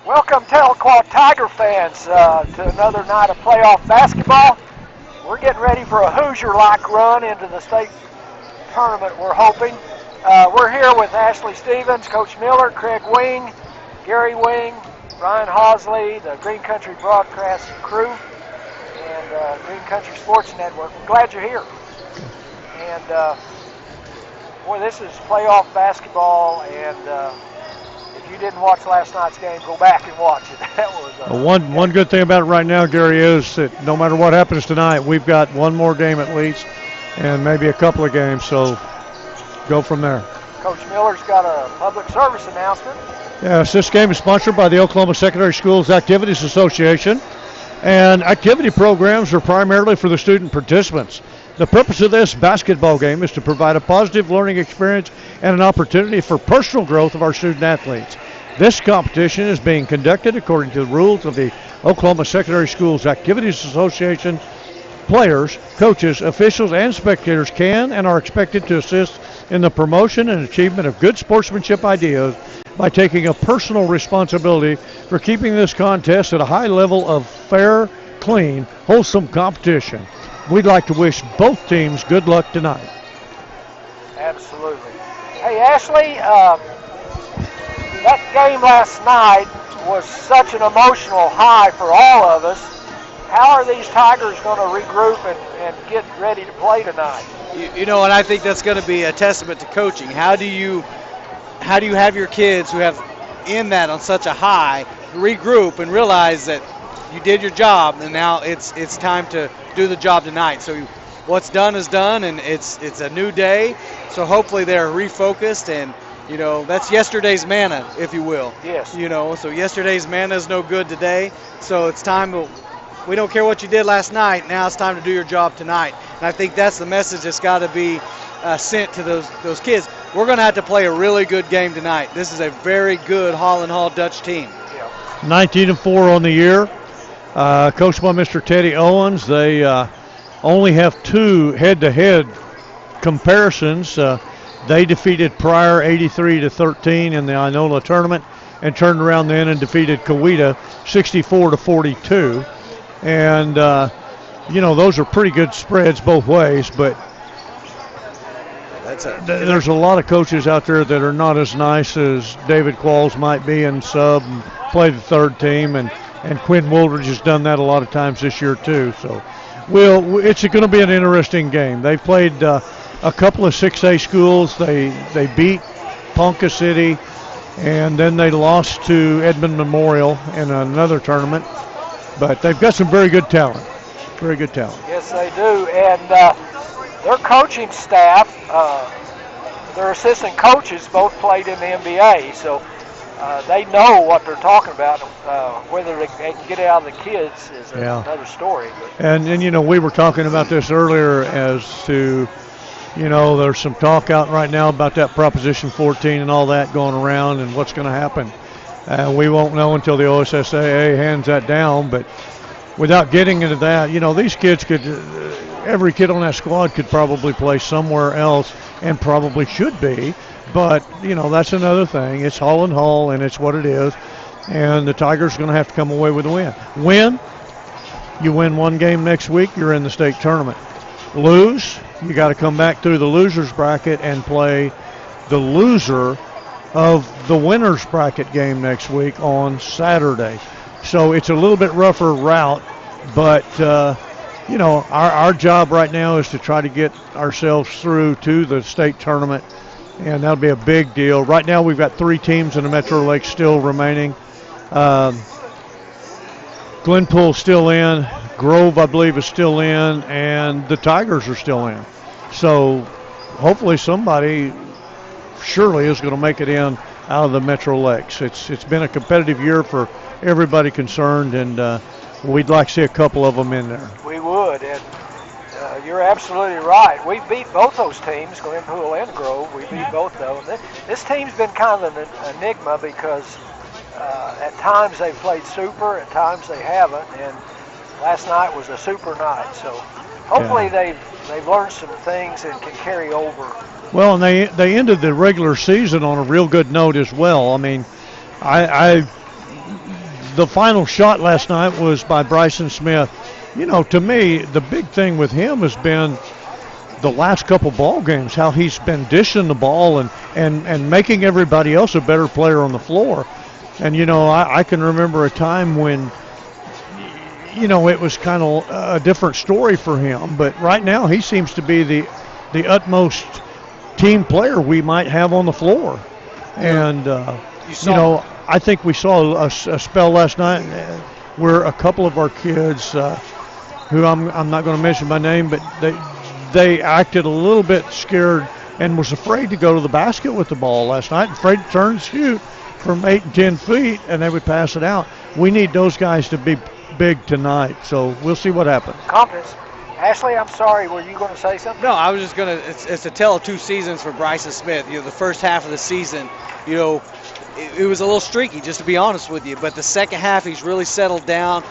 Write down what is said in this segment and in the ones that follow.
Welcome, Tahlequah Tiger fans, to another night of playoff basketball. We're getting ready for a Hoosier-like run into the state tournament, we're hoping. We're here with Ashley Stevens, Coach Miller, Craig Wing, Gary Wing, Ryan Hosley, the Green Country broadcast crew, and Green Country Sports Network. We're glad you're here. And, boy, this is playoff basketball, and if you didn't watch last night's game, go back and watch it. That was one good thing about it right now, Gary, is that no matter what happens tonight, we've got one more game at least, and maybe a couple of games. So go from there. Coach Miller's got a public service announcement. Yes, this game is sponsored by the Oklahoma Secondary Schools Activities Association, and activity programs are primarily for the student participants. The purpose of this basketball game is to provide a positive learning experience and an opportunity for personal growth of our student athletes. This competition is being conducted according to the rules of the Oklahoma Secondary Schools Activities Association. Players, coaches, officials, and spectators can and are expected to assist in the promotion and achievement of good sportsmanship ideas by taking a personal responsibility for keeping this contest at a high level of fair, clean, wholesome competition. We'd like to wish both teams good luck tonight. Absolutely. Hey, Ashley, that game last night was such an emotional high for all of us. How are these Tigers going to regroup and get ready to play tonight? You know, and I think that's going to be a testament to coaching. How do you have your kids who have in that on such a high regroup and realize that you did your job and now it's time to do the job tonight? So what's done is done, and it's a new day. So hopefully they're refocused, and you know that's yesterday's manna, if you will. Yes. You know, so yesterday's manna is no good today. So it's time to. We don't care what you did last night. Now it's time to do your job tonight. And I think that's the message that's got to be sent to those kids. We're going to have to play a really good game tonight. This is a very good Holland Hall Dutch team. Yeah. 19-4 on the year. Coached by Mr. Teddy Owens. They only have two head-to-head comparisons. They defeated Pryor 83-13 in the Inola tournament and turned around then and defeated Coweta 64-42. And, you know, those are pretty good spreads both ways, but there's a lot of coaches out there that are not as nice as David Qualls might be and sub and play the third team, and Quinn Wooldridge has done that a lot of times this year too. So it's going to be an interesting game. They've played a couple of 6A schools. They beat Ponca City, and then they lost to Edmond Memorial in another tournament. But they've got some very good talent. Very good talent. Yes, they do. And their coaching staff, their assistant coaches both played in the NBA, so they know what they're talking about. Whether they can get it out of the kids is another story. And you know, we were talking about this earlier as to, you know, there's some talk out right now about that Proposition 14 and all that going around and what's going to happen. We won't know until the OSSAA hands that down, but without getting into that, you know, these kids could, every kid on that squad could probably play somewhere else and probably should be, but, you know, that's another thing. It's Holland Hall, and it's what it is, and the Tigers are going to have to come away with a win. You win one game next week, you're in the state tournament. Lose, you got to come back through the losers bracket and play the loser of the winners bracket game next week on Saturday. So it's a little bit rougher route, but you know, our job right now is to try to get ourselves through to the state tournament, and that'll be a big deal. Right now we've got 3 teams in the Metro Lake still remaining. Glenpool's still in, Grove I believe is still in, and the Tigers are still in. So hopefully somebody surely is going to make it in out of the Metro Lakes. It's been a competitive year for everybody concerned, and we'd like to see a couple of them in there. We would, and you're absolutely right. We beat both those teams, Glenpool and Grove. We beat both of them. This team's been kind of an enigma because at times they've played super, at times they haven't, and last night was a super night. So hopefully they've learned some things and can carry over. Well, and they ended the regular season on a real good note as well. I mean, the final shot last night was by Bryson Smith. You know, to me, the big thing with him has been the last couple ball games, how he's been dishing the ball and making everybody else a better player on the floor. And, you know, I can remember a time when, you know, it was kind of a different story for him. But right now he seems to be the utmost team player we might have on the floor. And, you know, I think we saw a spell last night where a couple of our kids, who I'm not going to mention by name, but they acted a little bit scared and was afraid to go to the basket with the ball last night, afraid to turn and shoot from 8 and 10 feet, and they would pass it out. We need those guys to be big tonight, so we'll see what happens. Confidence. Ashley, I'm sorry, were you going to say something? No, I was just going to, it's a tale of two seasons for Bryson Smith. You know, the first half of the season, you know, it was a little streaky, just to be honest with you. But the second half, he's really settled down,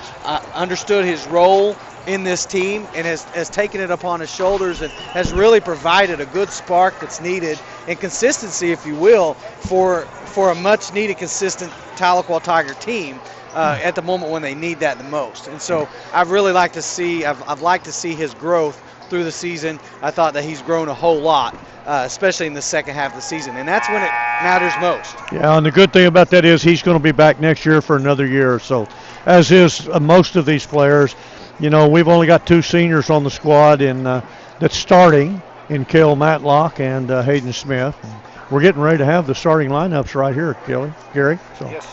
understood his role in this team, and has taken it upon his shoulders and has really provided a good spark that's needed and consistency, if you will, for a much-needed, consistent Tahlequah Tiger team at the moment when they need that the most. And so I've really liked to see, I've liked to see his growth through the season. I thought that he's grown a whole lot, especially in the second half of the season, and that's when it matters most. Yeah, and the good thing about that is he's going to be back next year for another year or so, as is most of these players. You know, we've only got 2 seniors on the squad that's starting in Cale Matlock and Hayden Smith. We're getting ready to have the starting lineups right here, Gary. So yes.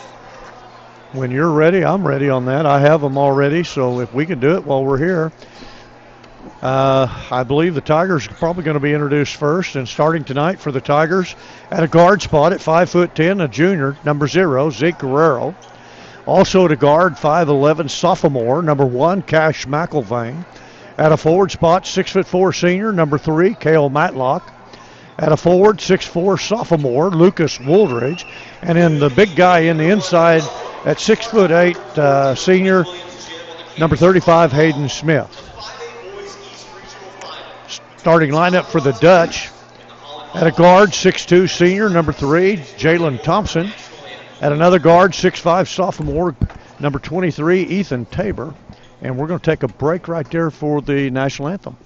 When you're ready, I'm ready on that. I have them already, so if we can do it while we're here. I believe the Tigers are probably going to be introduced first, and starting tonight for the Tigers at a guard spot at 5'10", a junior, number 0, Zeke Guerrero. Also at a guard, 5'11", sophomore, number 1, Cash McElvain. At a forward spot, 6'4", senior, number 3, Cale Matlock. At a forward, 6'4", sophomore, Lucas Wooldridge. And then the big guy in the inside at 6'8", senior, number 35, Hayden Smith. Starting lineup for the Dutch. At a guard, 6'2", senior, number 3, Jalen Thompson. At another guard, 6'5", sophomore, number 23, Ethan Tabor. And we're going to take a break right there for the national anthem.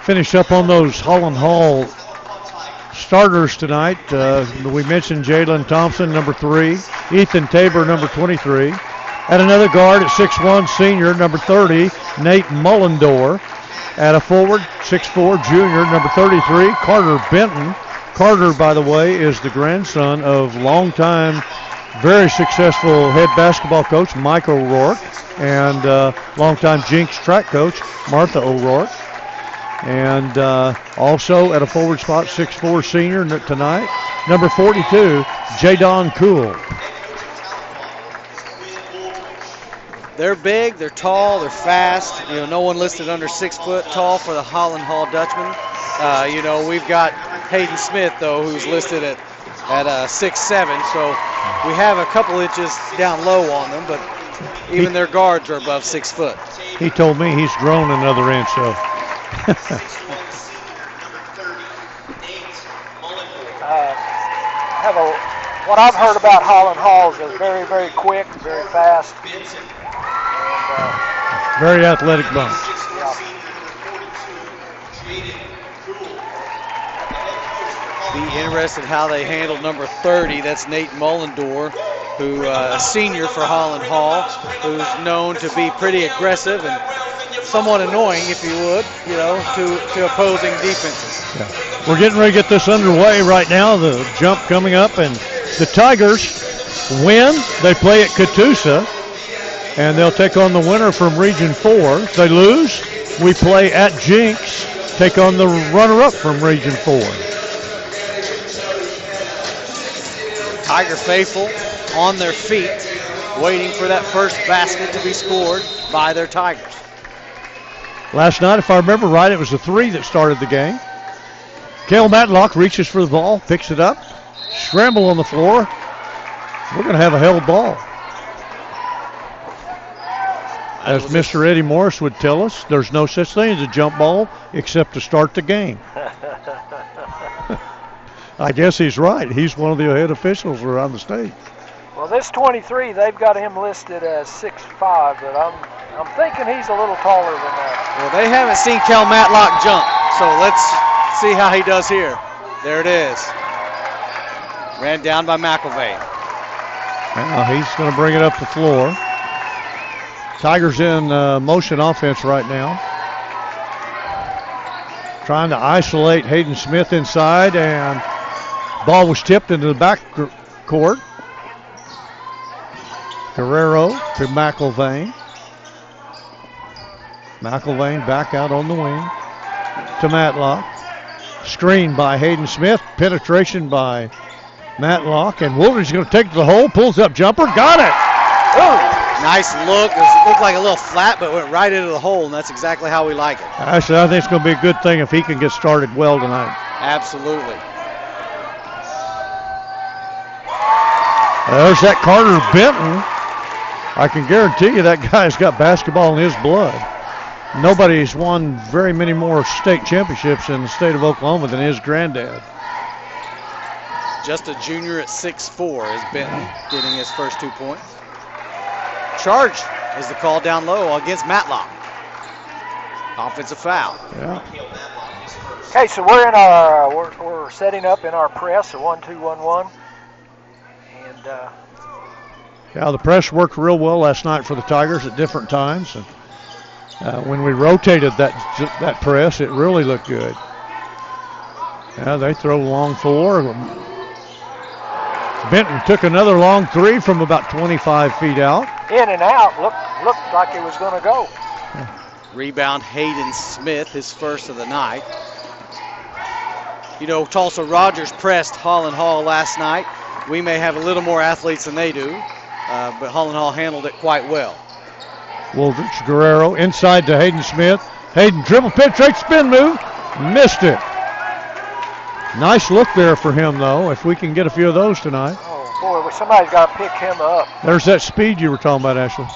Finish up on those Holland Hall starters tonight. We mentioned Jalen Thompson, number 3, Ethan Tabor, number 23. At another guard at 6'1", senior, number 30, Nate Mullendore. At a forward, 6'4", junior, number 33, Carter Benton. Carter, by the way, is the grandson of longtime, very successful head basketball coach Mike O'Rourke and longtime Jinx track coach Martha O'Rourke. And also at a forward spot, 6'4", senior tonight, number 42, Jadon Cool. They're big, they're tall, they're fast. You know, no one listed under 6 foot tall for the Holland Hall Dutchman. You know, we've got Hayden Smith, though, who's listed at 6'7", so we have a couple inches down low on them, but even their guards are above 6 foot. He told me he's grown another inch, so. what I've heard about Holland Hall is they're very, very quick, very fast. And, very athletic bunch. Yeah. Be interested how they handle number 30. That's Nate Mullendore, who a senior for Holland Hall, who's known to be pretty aggressive and somewhat annoying, if you would, to opposing defenses. Yeah. We're getting ready to get this underway right now. The jump coming up, and the Tigers win. They play at Catoosa, and they'll take on the winner from Region 4. If they lose, we play at Jinx, take on the runner-up from Region 4. Tiger faithful on their feet, waiting for that first basket to be scored by their Tigers. Last night, if I remember right, it was the 3 that started the game. Cale Matlock reaches for the ball, picks it up, scramble on the floor. We're going to have a held ball. As Mr. Eddie Morris would tell us, there's no such thing as a jump ball except to start the game. I guess he's right. He's one of the head officials around the state. Well, this 23, they've got him listed as 6'5", but I'm thinking he's a little taller than that. Well, they haven't seen Kel Matlock jump, so let's see how he does here. There it is. Ran down by McElvain. Now he's going to bring it up the floor. Tigers in motion offense right now. Trying to isolate Hayden Smith inside, and ball was tipped into the back court. Guerrero to McElvain. McElvain back out on the wing to Matlock. Screen by Hayden Smith. Penetration by Matlock. And Woolridge is going to take it to the hole. Pulls up jumper. Got it. Ooh. Nice look. It looked like a little flat, but went right into the hole, and that's exactly how we like it. Actually, I think it's going to be a good thing if he can get started well tonight. Absolutely. There's that Carter Benton. I can guarantee you that guy's got basketball in his blood. Nobody's won very many more state championships in the state of Oklahoma than his granddad. Just a junior at 6'4" is Benton getting his first 2 points. Charge is the call down low against Matlock. Offensive foul. Yeah. Okay, so we're in we're setting up in our press, a 1-2-1-1, and yeah, the press worked real well last night for the Tigers at different times, and when we rotated that press, it really looked good. Yeah, they throw long 4. Benton took another long 3 from about 25 feet out. In and out, looked like it was going to go. Rebound Hayden Smith, his first of the night. You know, Tulsa Rogers pressed Holland Hall last night. We may have a little more athletes than they do, but Holland Hall handled it quite well. Woolridge, Guerrero, inside to Hayden Smith. Hayden dribble, penetrate, spin move, missed it. Nice look there for him, though, if we can get a few of those tonight. Oh, boy, somebody's got to pick him up. There's that speed you were talking about, Ashley.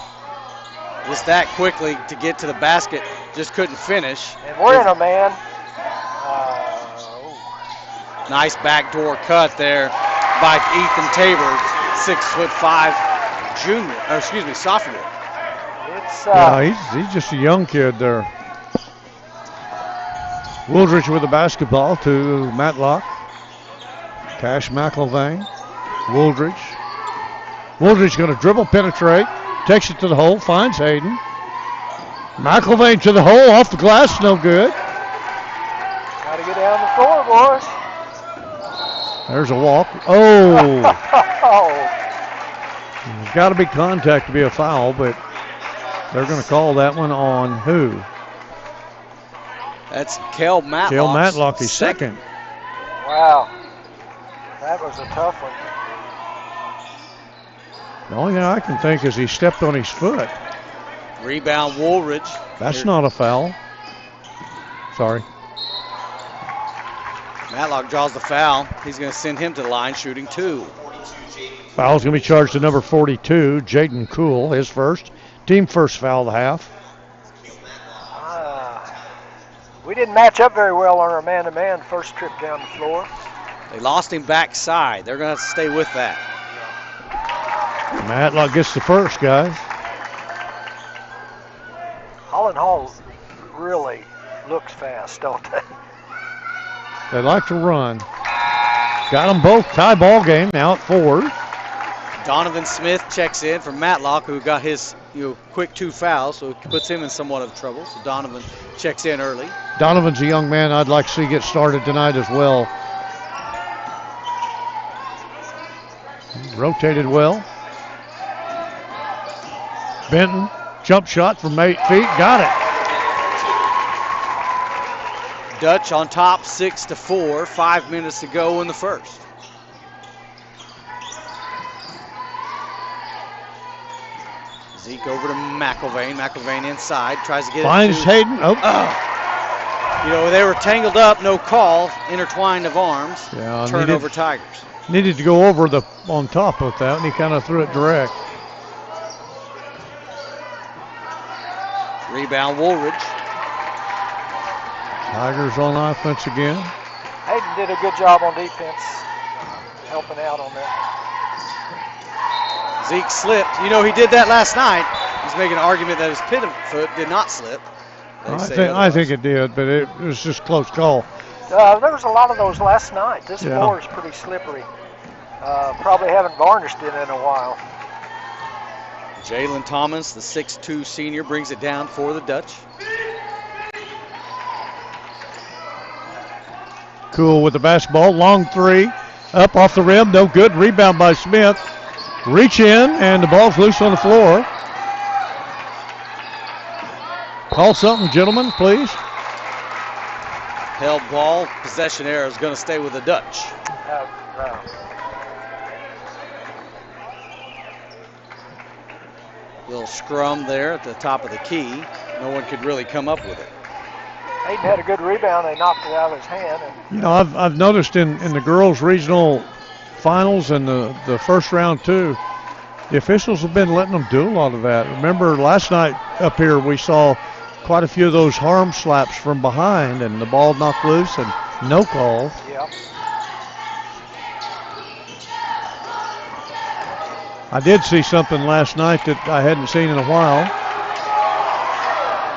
Just that quickly to get to the basket, just couldn't finish. And we're in a man. Nice backdoor cut there by Ethan Tabor, 6'5" junior, sophomore. It's yeah, he's just a young kid there. Woolridge with the basketball to Matlock. Cash McElvain. Woolridge. Woolridge going to dribble, penetrate, takes it to the hole, finds Hayden. McElvain to the hole, off the glass, no good. Got to get down the floor, boys. There's a walk. Oh. Oh. There's got to be contact to be a foul, but they're going to call that one on who? That's Kel Matlock. Kel Matlock is second. Wow. That was a tough one. The only thing I can think is he stepped on his foot. Rebound Woolridge. That's not a foul. Sorry. Matlock draws the foul. He's going to send him to the line, shooting 2. Foul's going to be charged to number 42, Jaden Cool, his first. Team first foul of the half. We didn't match up very well on our man-to-man first trip down the floor. They lost him backside. They're going to have to stay with that. Matlock gets the first, guys. Holland Hall really looks fast, don't they? They like to run. Got them both. Tie ball game now at 4. Donovan Smith checks in for Matlock, who got his quick 2 fouls, so it puts him in somewhat of trouble. So Donovan checks in early. Donovan's a young man I'd like to see get started tonight as well. Rotated well. Benton, jump shot from 8 feet, got it. Dutch on top, 6-4. 5 minutes to go in the first. Zeke over to McIlvain. McIlvain inside, tries to get Finds it. Hayden. Oh. They were tangled up, no call, intertwined of arms. Yeah, turnover Tigers. Needed to go over on top of that, and he kind of threw it direct. Rebound Woolridge. Tigers on offense again. Hayden did a good job on defense, helping out on that. Zeke slipped. He did that last night. He's making an argument that his pivot foot did not slip. I think it did, but it was just a close call. There was a lot of those last night. This floor is pretty slippery. Probably haven't varnished it in a while. Jalen Thomas, the 6'2 senior, brings it down for the Dutch. Cool with the basketball. Long 3. Up off the rim. No good. Rebound by Smith. Reach in, and the ball's loose on the floor. Call something, gentlemen, please. Held ball. Possession error is going to stay with the Dutch. Little scrum there at the top of the key. No one could really come up with it. Hayden had a good rebound. They knocked it out of his hand. I've noticed in the girls' regional finals and the first round too, the officials have been letting them do a lot of that. Remember last night up here we saw quite a few of those arm slaps from behind, and the ball knocked loose and no calls. Yeah. I did see something last night that I hadn't seen in a while,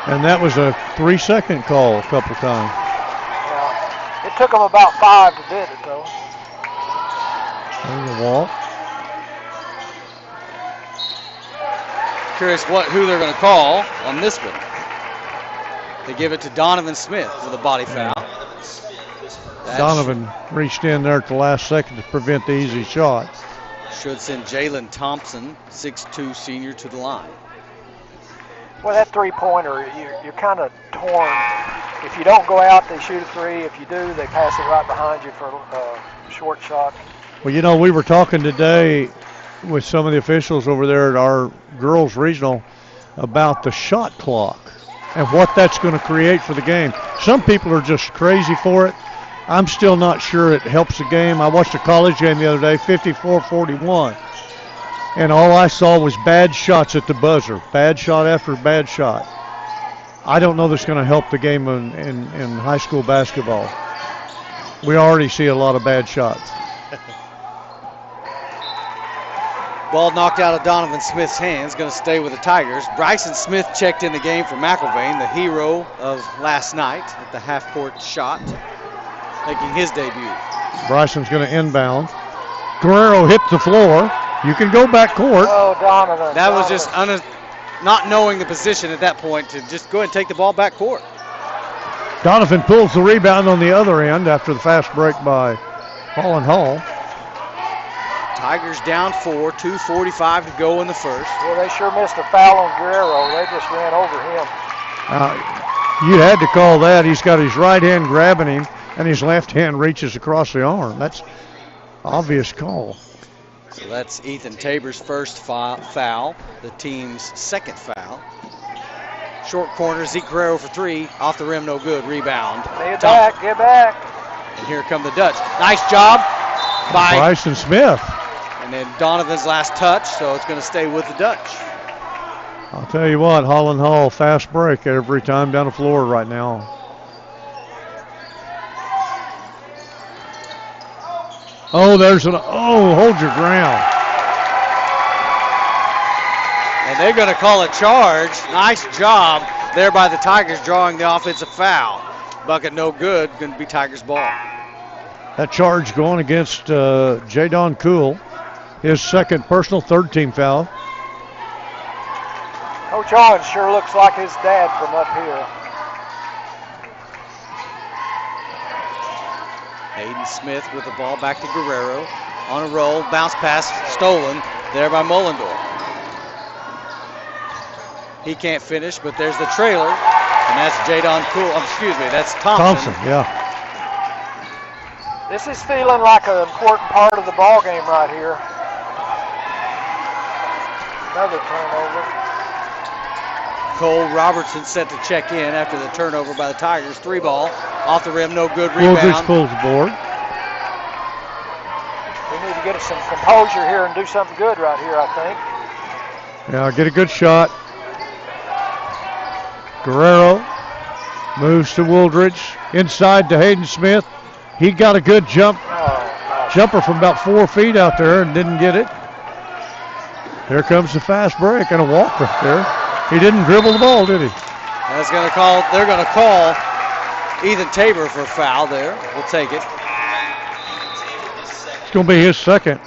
and that was a 3-second call a couple times. Yeah. It took them about 5 to do it, though. There's a walk. Curious who they're going to call on this one. They give it to Donovan Smith for the body foul. Donovan reached in there at the last second to prevent the easy shot. Should send Jalen Thompson, 6'2 senior, to the line. Well, that 3-pointer, you're kind of torn. If you don't go out, they shoot a 3. If you do, they pass it right behind you for a short shot. Well, we were talking today with some of the officials over there at our girls' regional about the shot clock and what that's going to create for the game. Some people are just crazy for it. I'm still not sure it helps the game. I watched a college game the other day, 54-41, and all I saw was bad shots at the buzzer, bad shot after bad shot. I don't know that's going to help the game in high school basketball. We already see a lot of bad shots. Ball knocked out of Donovan Smith's hands, going to stay with the Tigers. Bryson Smith checked in the game for McIlvain, the hero of last night at the half-court shot, making his debut. Bryson's going to inbound. Guerrero hit the floor. You can go back court. Oh, Donovan. That was just not knowing the position at that point to just go ahead and take the ball back court. Donovan pulls the rebound on the other end after the fast break by Holland Hall. Tigers down 4, 2:45 to go in the first. Well, they sure missed a foul on Guerrero. They just ran over him. You had to call that. He's got his right hand grabbing him, and his left hand reaches across the arm. That's obvious call. So that's Ethan Tabor's first foul, the team's second foul. Short corner, Zeke Guerrero for 3. Off the rim, no good. Rebound. Get back. And here come the Dutch. Nice job by Bryson Smith. And then Donovan's last touch, so it's going to stay with the Dutch. I'll tell you what, Holland Hall, fast break every time down the floor right now. Oh, hold your ground. And they're going to call a charge. Nice job there by the Tigers drawing the offensive foul. Bucket no good. Going to be Tigers ball. That charge going against Jadon Cool. His second personal, third team foul. Coach Owens sure looks like his dad from up here. Hayden Smith with the ball back to Guerrero. On a roll, bounce pass stolen there by Mullendorf. He can't finish, but there's the trailer, and that's Jadon Cool. That's Thompson. Yeah. This is feeling like an important part of the ball game right here. Another turnover. Cole Robertson set to check in after the turnover by the Tigers. 3-ball off the rim, no good. Woodridge Rebound. pulls the board. We need to get some composure here and do something good right here, I think. Yeah, get a good shot. Guerrero moves to Wooldridge. Inside to Hayden Smith. He got a good jumper from about 4 feet out there and didn't get it. Here comes the fast break and a walk right there. He didn't dribble the ball, did he? They're going to call Ethan Tabor for a foul there. We'll take it. It's going to be his second.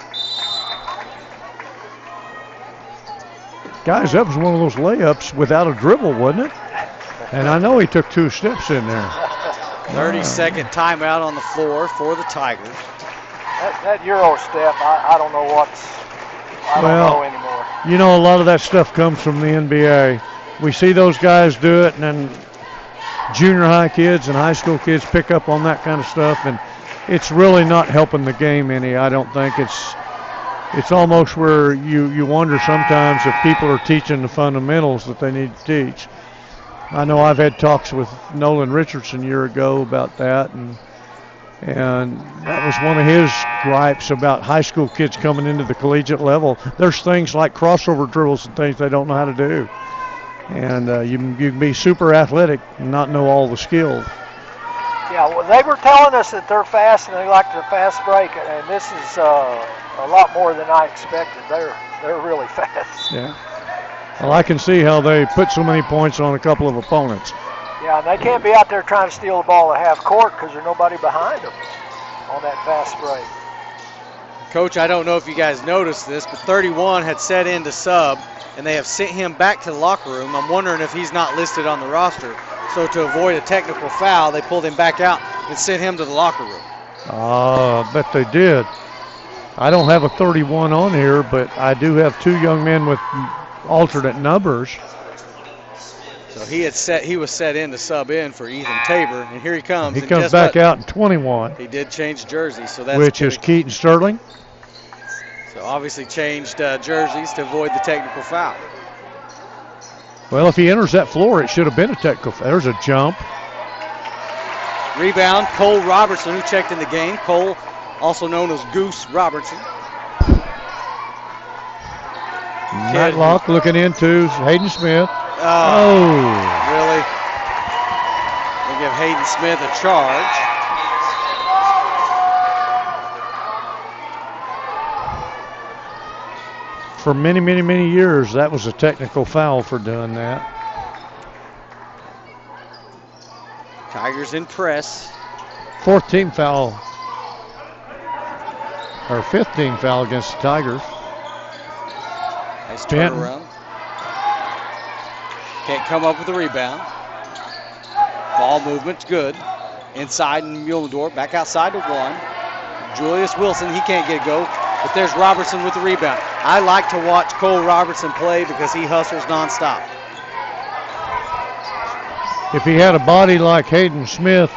Guys, that was one of those layups without a dribble, wasn't it? And I know he took 2 steps in there. 30-second timeout on the floor for the Tigers. That Euro step, I don't know I don't know anymore. You know, a lot of that stuff comes from the NBA. We see those guys do it, and then junior high kids and high school kids pick up on that kind of stuff, and it's really not helping the game any. I don't think it's almost where you wonder sometimes if people are teaching the fundamentals that they need to teach. I know I've had talks with Nolan Richardson a year ago about that, and that was one of his gripes about high school kids coming into the collegiate level. There's things like crossover drills and things they don't know how to do. And you can be super athletic and not know all the skills. Yeah, well, they were telling us that they're fast and they like the fast break, and this is a lot more than I expected. They're really fast. Yeah. Well, I can see how they put so many points on a couple of opponents. Yeah, and they can't be out there trying to steal the ball at half court because there's nobody behind them on that fast break. Coach, I don't know if you guys noticed this, but 31 had set in to sub, and they have sent him back to the locker room. I'm wondering if he's not listed on the roster. So to avoid a technical foul, they pulled him back out and sent him to the locker room. I bet they did. I don't have a 31 on here, but I do have 2 young men with alternate numbers. So he was set in to sub in for Ethan Tabor, and here he comes. He comes back out in 21. He did change jerseys, so that's which is Keaton Sterling. So obviously changed jerseys to avoid the technical foul. Well, if he enters that floor, it should have been a technical foul. There's a jump. Rebound, Cole Robertson, who checked in the game. Cole, also known as Goose Robertson. Matlock looking into Hayden Smith. Really? They give Hayden Smith a charge. For many, many, many years, that was a technical foul for doing that. Tigers in press. 4th team foul, or 5th team foul against the Tigers. Nice turnaround. Can't come up with a rebound. Ball movement's good. Inside and Muhldorf, back outside to 1. Julius Wilson, he can't get a go, but there's Robertson with the rebound. I like to watch Cole Robertson play because he hustles nonstop. If he had a body like Hayden Smith,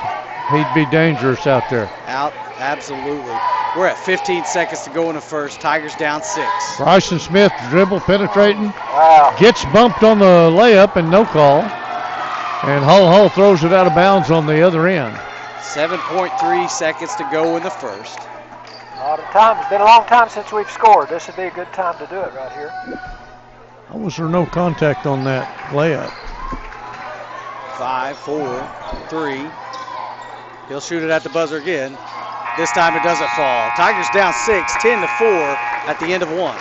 he'd be dangerous out there. Absolutely. We're at 15 seconds to go in the first. Tigers down 6. Bryson Smith dribble penetrating. Gets bumped on the layup and no call. And Hull throws it out of bounds on the other end. 7.3 seconds to go in the first. A lot of time. It's been a long time since we've scored. This would be a good time to do it right here. How was there no contact on that layup? 5, 4, 3. He'll shoot it at the buzzer again. This time it doesn't fall. Tigers down 6, 10-4 at the end of 1.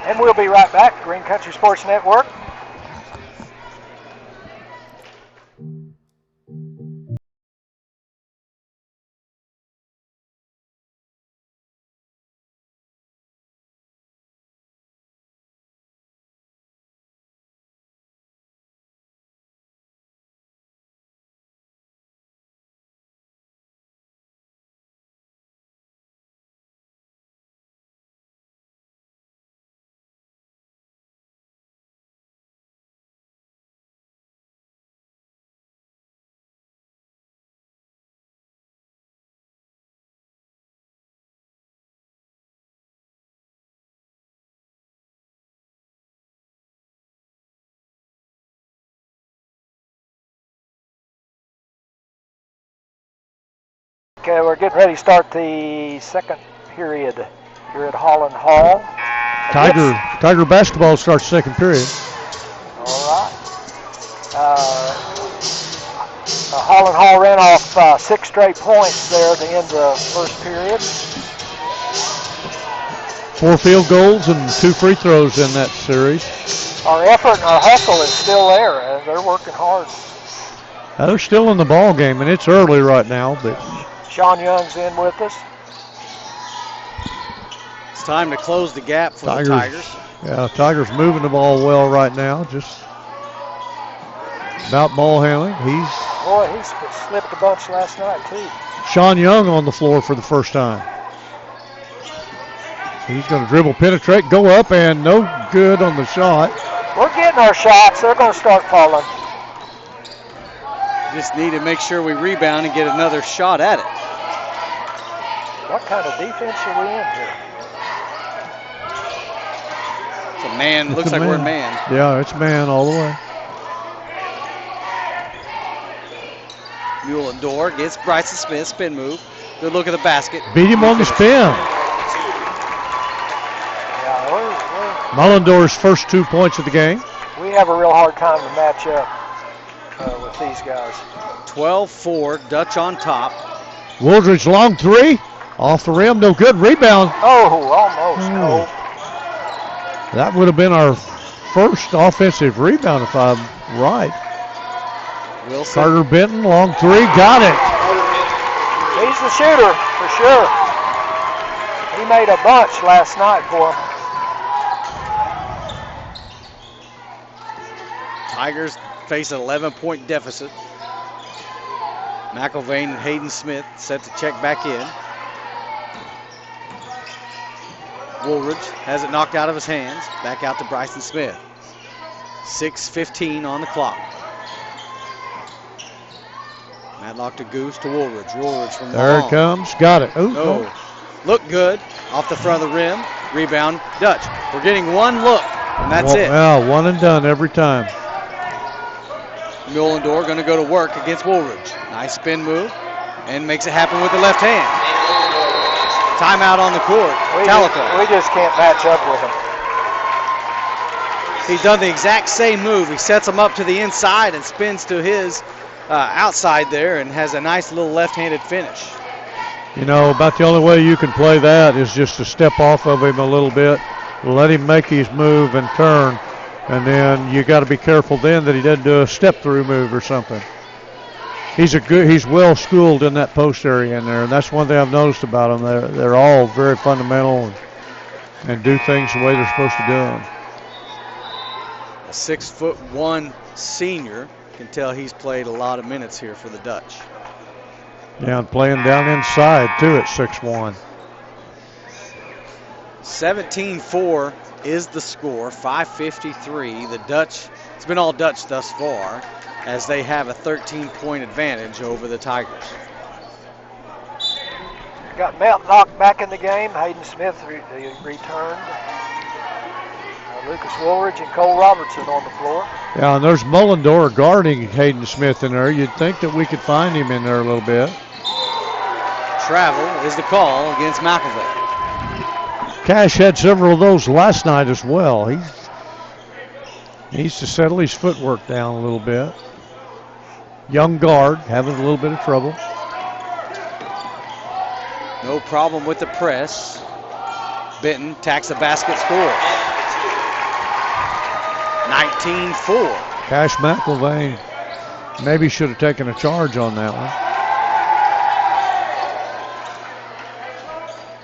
And we'll be right back. Green Country Sports Network. Okay, we're getting ready to start the second period here at Holland Hall. Tiger basketball starts second period. All right. Holland Hall ran off 6 straight points there at the end of the first period. 4 field goals and 2 free throws in that series. Our effort and our hustle is still there, and they're working hard. They're still in the ball game, and it's early right now, but Sean Young's in with us. It's time to close the gap for the Tigers. Yeah, Tigers moving the ball well right now. Just about ball handling. He slipped a bunch last night too. Sean Young on the floor for the first time. He's going to dribble, penetrate, go up, and no good on the shot. We're getting our shots. They're going to start falling. Just need to make sure we rebound and get another shot at it. What kind of defense are we in here? It's a man. Looks like we're in man. Yeah, it's man all the way. Mullendorf gets Bryson Smith, spin move. Good look at the basket. Beat him on the spin. Yeah, Mullendorf's first 2 points of the game. We have a real hard time to match up with these guys. 12-4, Dutch on top. Wooldridge long 3. Off the rim, no good. Rebound. Oh, almost. No. That would have been our first offensive rebound if I'm right. Wilson. Carter Benton, long 3, got it. He's the shooter, for sure. He made a bunch last night for him. Tigers face an 11-point deficit. McIlvain and Hayden Smith set to check back in. Woolridge has it knocked out of his hands. Back out to Bryson Smith. 6:15 on the clock. Matlock to Goose to Woolridge. Woolridge from the There it comes. Got it. Ooh, oh. Look good. Off the front of the rim. Rebound. Dutch. We're getting one look, and that's it. Well, one and done every time. Mullendorf going to go to work against Woolridge. Nice spin move, and makes it happen with the left hand. Timeout on the court. Tahlequah. We just can't match up with him. He's done the exact same move. He sets him up to the inside and spins to his outside there and has a nice little left-handed finish. You know, about the only way you can play that is just to step off of him a little bit, let him make his move and turn, and then you got to be careful then that he doesn't do a step-through move or something. He's well schooled in that post area in there, and that's one thing I've noticed about him. They're all very fundamental and do things the way they're supposed to do them. A 6'1" senior, can tell he's played a lot of minutes here for the Dutch. Yeah, and playing down inside too at 6'1". 17-4 is the score. 5:53. The Dutch. It's been all Dutch thus far, as they have a 13-point advantage over the Tigers. Got Matlock back in the game. Hayden Smith returned. Lucas Woolridge and Cole Robertson on the floor. Yeah, and there's Mullendorf guarding Hayden Smith in there. You'd think that we could find him in there a little bit. Travel is the call against McIlvain. Cash had several of those last night as well. He needs to settle his footwork down a little bit. Young guard, having a little bit of trouble. No problem with the press. Benton tacks the basket, score. 19-4. Cash McIlvain maybe should have taken a charge on that one.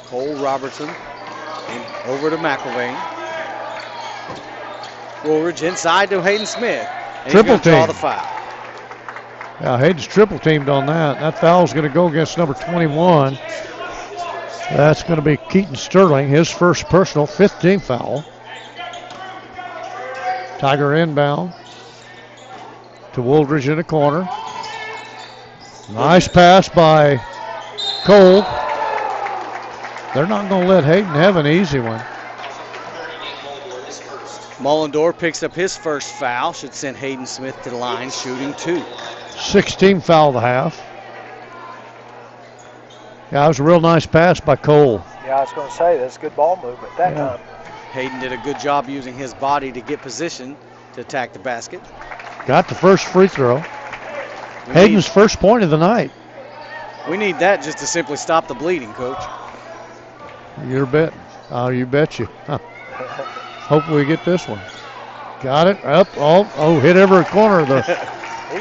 Cole Robertson over to McIlvain. Woolridge inside to Hayden Smith. And Triple he's gonna draw team. the foul. Yeah, Hayden's triple teamed on that. That foul's going to go against number 21. That's going to be Keaton Sterling, his first personal, 5th team foul. Tiger inbound to Woolridge in the corner. Nice pass by Cole. They're not going to let Hayden have an easy one. Mullendorf picks up his first foul. Should send Hayden Smith to the line, shooting 2. 16 foul the half. Yeah, that was a real nice pass by Cole. Yeah, I was going to say, that's good ball movement that time. Hayden did a good job using his body to get position to attack the basket. Got the first free throw. Hayden's first point of the night. We need that just to simply stop the bleeding, Coach. You're betting. Oh, you bet you. Hopefully we get this one. Got it. Up. Oh, hit every corner of the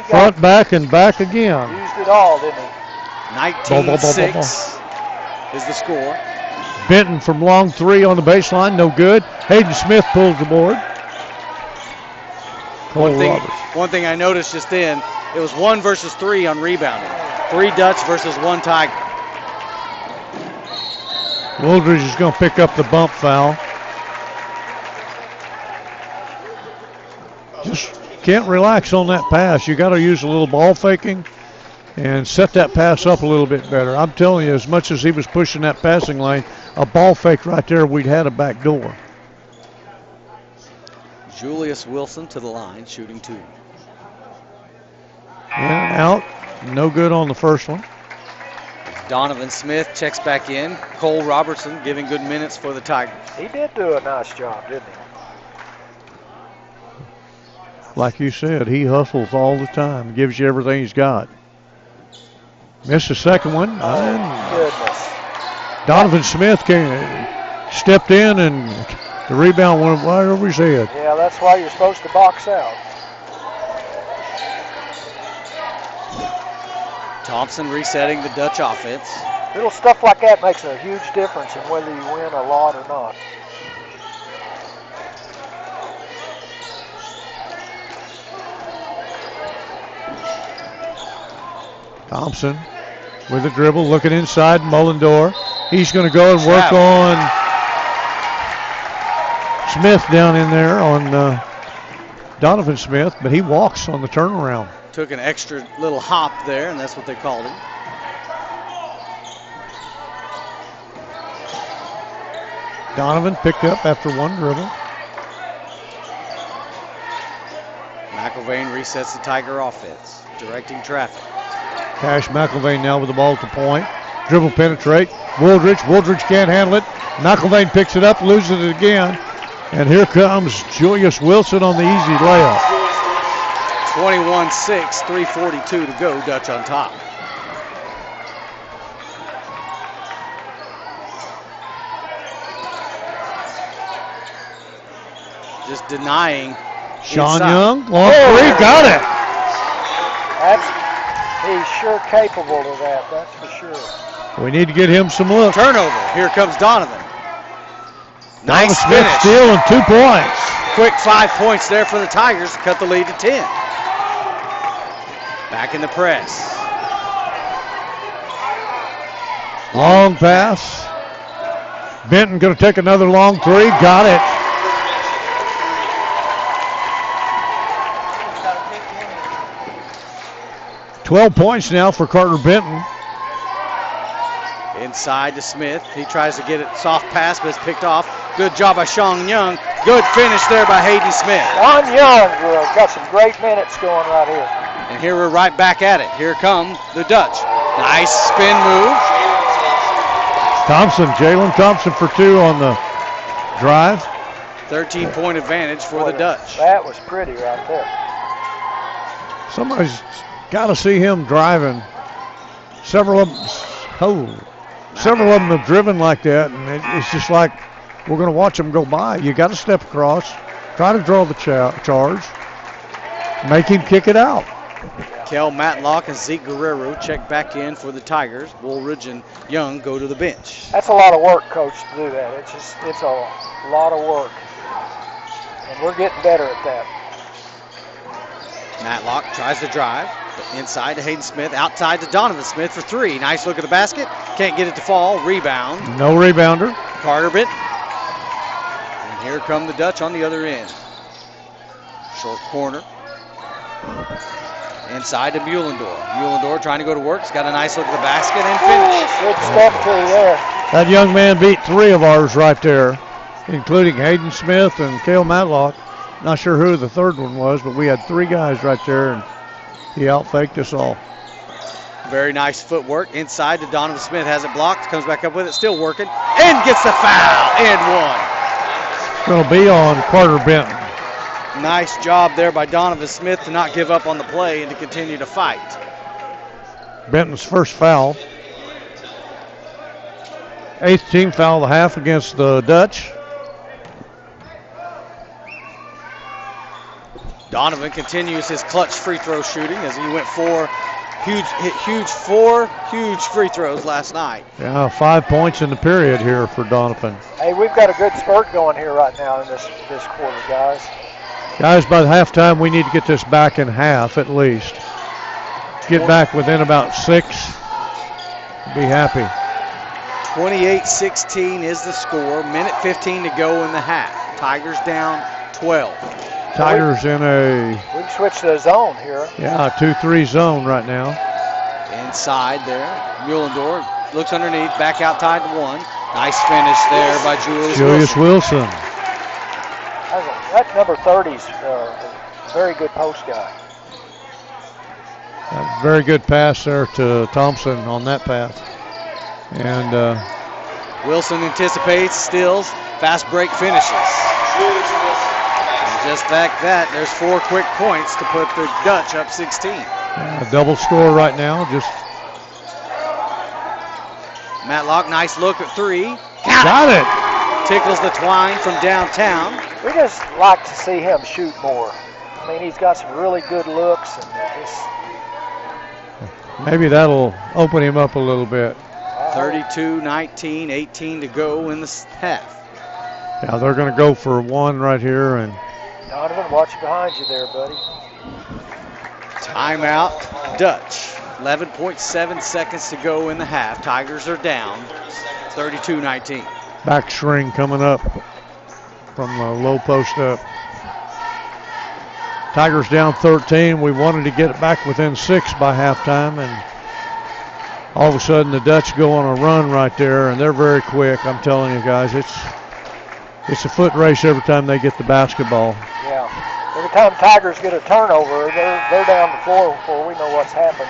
front, back, and back again. Used it all, didn't he? 19-6 is the score. Benton from long 3 on the baseline. No good. Hayden Smith pulls the board. One thing I noticed just then, it was 1 versus 3 on rebounding. 3 Dutch versus 1 Tiger. Woolridge is going to pick up the bump foul. Just can't relax on that pass. You got to use a little ball faking and set that pass up a little bit better. I'm telling you, as much as he was pushing that passing lane, a ball fake right there, we'd had a back door. Julius Wilson to the line, shooting 2. In and out. No good on the first one. Donovan Smith checks back in. Cole Robertson giving good minutes for the Tigers. He did do a nice job, didn't he? Like you said, he hustles all the time, gives you everything he's got. Missed the second one. Goodness. Donovan Smith stepped in and the rebound went right over his head. Yeah, that's why you're supposed to box out. Thompson resetting the Dutch offense. Little stuff like that makes a huge difference in whether you win a lot or not. Thompson with a dribble, looking inside, Mullendorf. He's going to go and work on Smith down in there on Donovan Smith, but he walks on the turnaround. Took an extra little hop there, and that's what they called him. Donovan picked up after one dribble. McIlvain resets the Tiger offense, directing traffic. Cash McIlvain now with the ball at the point. Dribble penetrate. Woolridge can't handle it. McIlvain picks it up, loses it again. And here comes Julius Wilson on the easy layup. 21-6, 3:42 to go, Dutch on top. Just denying. Sean inside. Young, long 3, got it. He's sure capable of that, that's for sure. We need to get him some looks. Turnover, here comes Donovan. Nice Smith finish. steal and 2 points. Quick 5 points there for the Tigers to cut the lead to 10. Back in the press. Long pass. Benton going to take another long 3. Got it. $12 points now for Carter Benton. Inside to Smith. He tries to get it soft pass, but it's picked off. Good job by Sean Young. Good finish there by Hayden Smith. Sean Young got some great minutes going right here. And here we're right back at it. Here come the Dutch. Nice spin move. Jalen Thompson for 2 on the drive. 13-point advantage for the Dutch. That was pretty right there. Somebody's got to see him driving. Several of them. Oh, several of them have driven like that, and it's just like we're going to watch them go by. You got to step across, try to draw the charge, make him kick it out. Kel Matlock and Zeke Guerrero check back in for the Tigers. Woolridge and Young go to the bench. That's a lot of work, Coach, to do that. It's a lot of work, and we're getting better at that. Matlock tries to drive, but inside to Hayden Smith, outside to Donovan Smith for three. Nice look at the basket. Can't get it to fall. Rebound. No rebounder. Carter Benton. And here come the Dutch on the other end. Short corner. Inside to Muhlendorf. Muhlendorf trying to go to work. He's got a nice look at the basket and finish. Good stuff through there. That young man beat three of ours right there, including Hayden Smith and Cale Matlock. Not sure who the third one was, but we had three guys right there, and he out-faked us all. Very nice footwork. Inside to Donovan Smith. Has it blocked. Comes back up with it. Still working. And gets the foul. And one. Going to be on Carter Benton. Nice job there by Donovan Smith to not give up on the play and to continue to fight. Benton's first foul. 8th team foul of the half against the Dutch. Donovan continues his clutch free throw shooting as he went four huge free throws last night. Yeah, 5 points in the period here for Donovan. Hey, we've got a good spurt going here right now in this quarter, guys. Guys, by the halftime, we need to get this back in half at least. Get back within about 6. Be happy. 28-16 is the score. Minute 15 to go in the half. Tigers down 12. Tigers in a... We can switch to the zone here. Yeah, 2-3 zone right now. Inside there. Muhlendorf looks underneath. Back out tied to one. Nice finish there by Julius Wilson. That number 30's a very good post guy. Very good pass there to Thompson on that pass. And Wilson anticipates, steals, fast break finishes. And just like that, there's 4 quick points to put the Dutch up 16. A double score right now. Just Matlock, nice look at three. Got it. Tickles the twine from downtown. We just like to see him shoot more. I mean, he's got some really good looks, and maybe that'll open him up a little bit. 32-19, 18 to go in the half. Yeah, they're going to go for one right here. And Donovan, watch behind you there, buddy. Timeout, Dutch. 11.7 seconds to go in the half. Tigers are down 32-19. Back string coming up from the low post up. Tigers down 13. We wanted to get it back within 6 by halftime, and all of a sudden the Dutch go on a run right there, and they're very quick. I'm telling you guys, it's a foot race every time they get the basketball. Yeah. Every time Tigers get a turnover, they're down the floor before we know what's happened.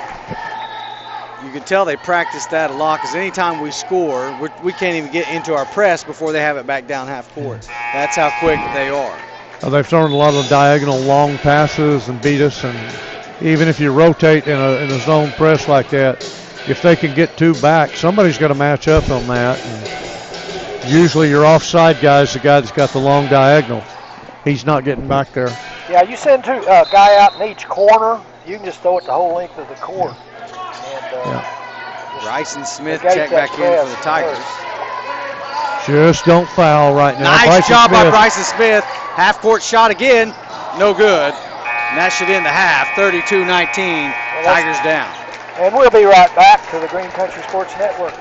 You can tell they practice that a lot because anytime we score, we can't even get into our press before they have it back down half court. That's how quick they are. They've thrown a lot of diagonal long passes and beat us, and even if you rotate in a zone press like that, if they can get 2 back, somebody's got to match up on that. And usually your offside guy's the guy that's got the long diagonal. He's not getting back there. Yeah, you send a guy out in each corner, you can just throw it the whole length of the court. And Bryson Smith check back in for the Tigers. Just don't foul right now. Nice job by Bryson Smith. Half-court shot again. No good. And that should end the half. 32-19. Tigers down. And we'll be right back to the Green Country Sports Network.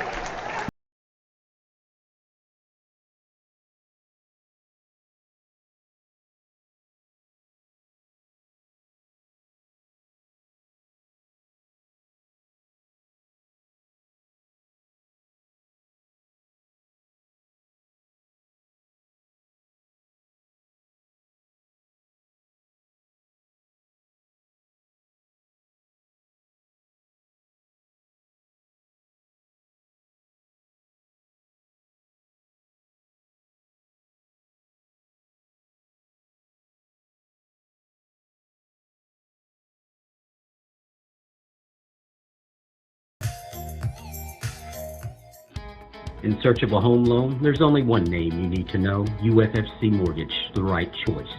In search of a home loan, there's only one name you need to know: UFFC Mortgage, the right choice.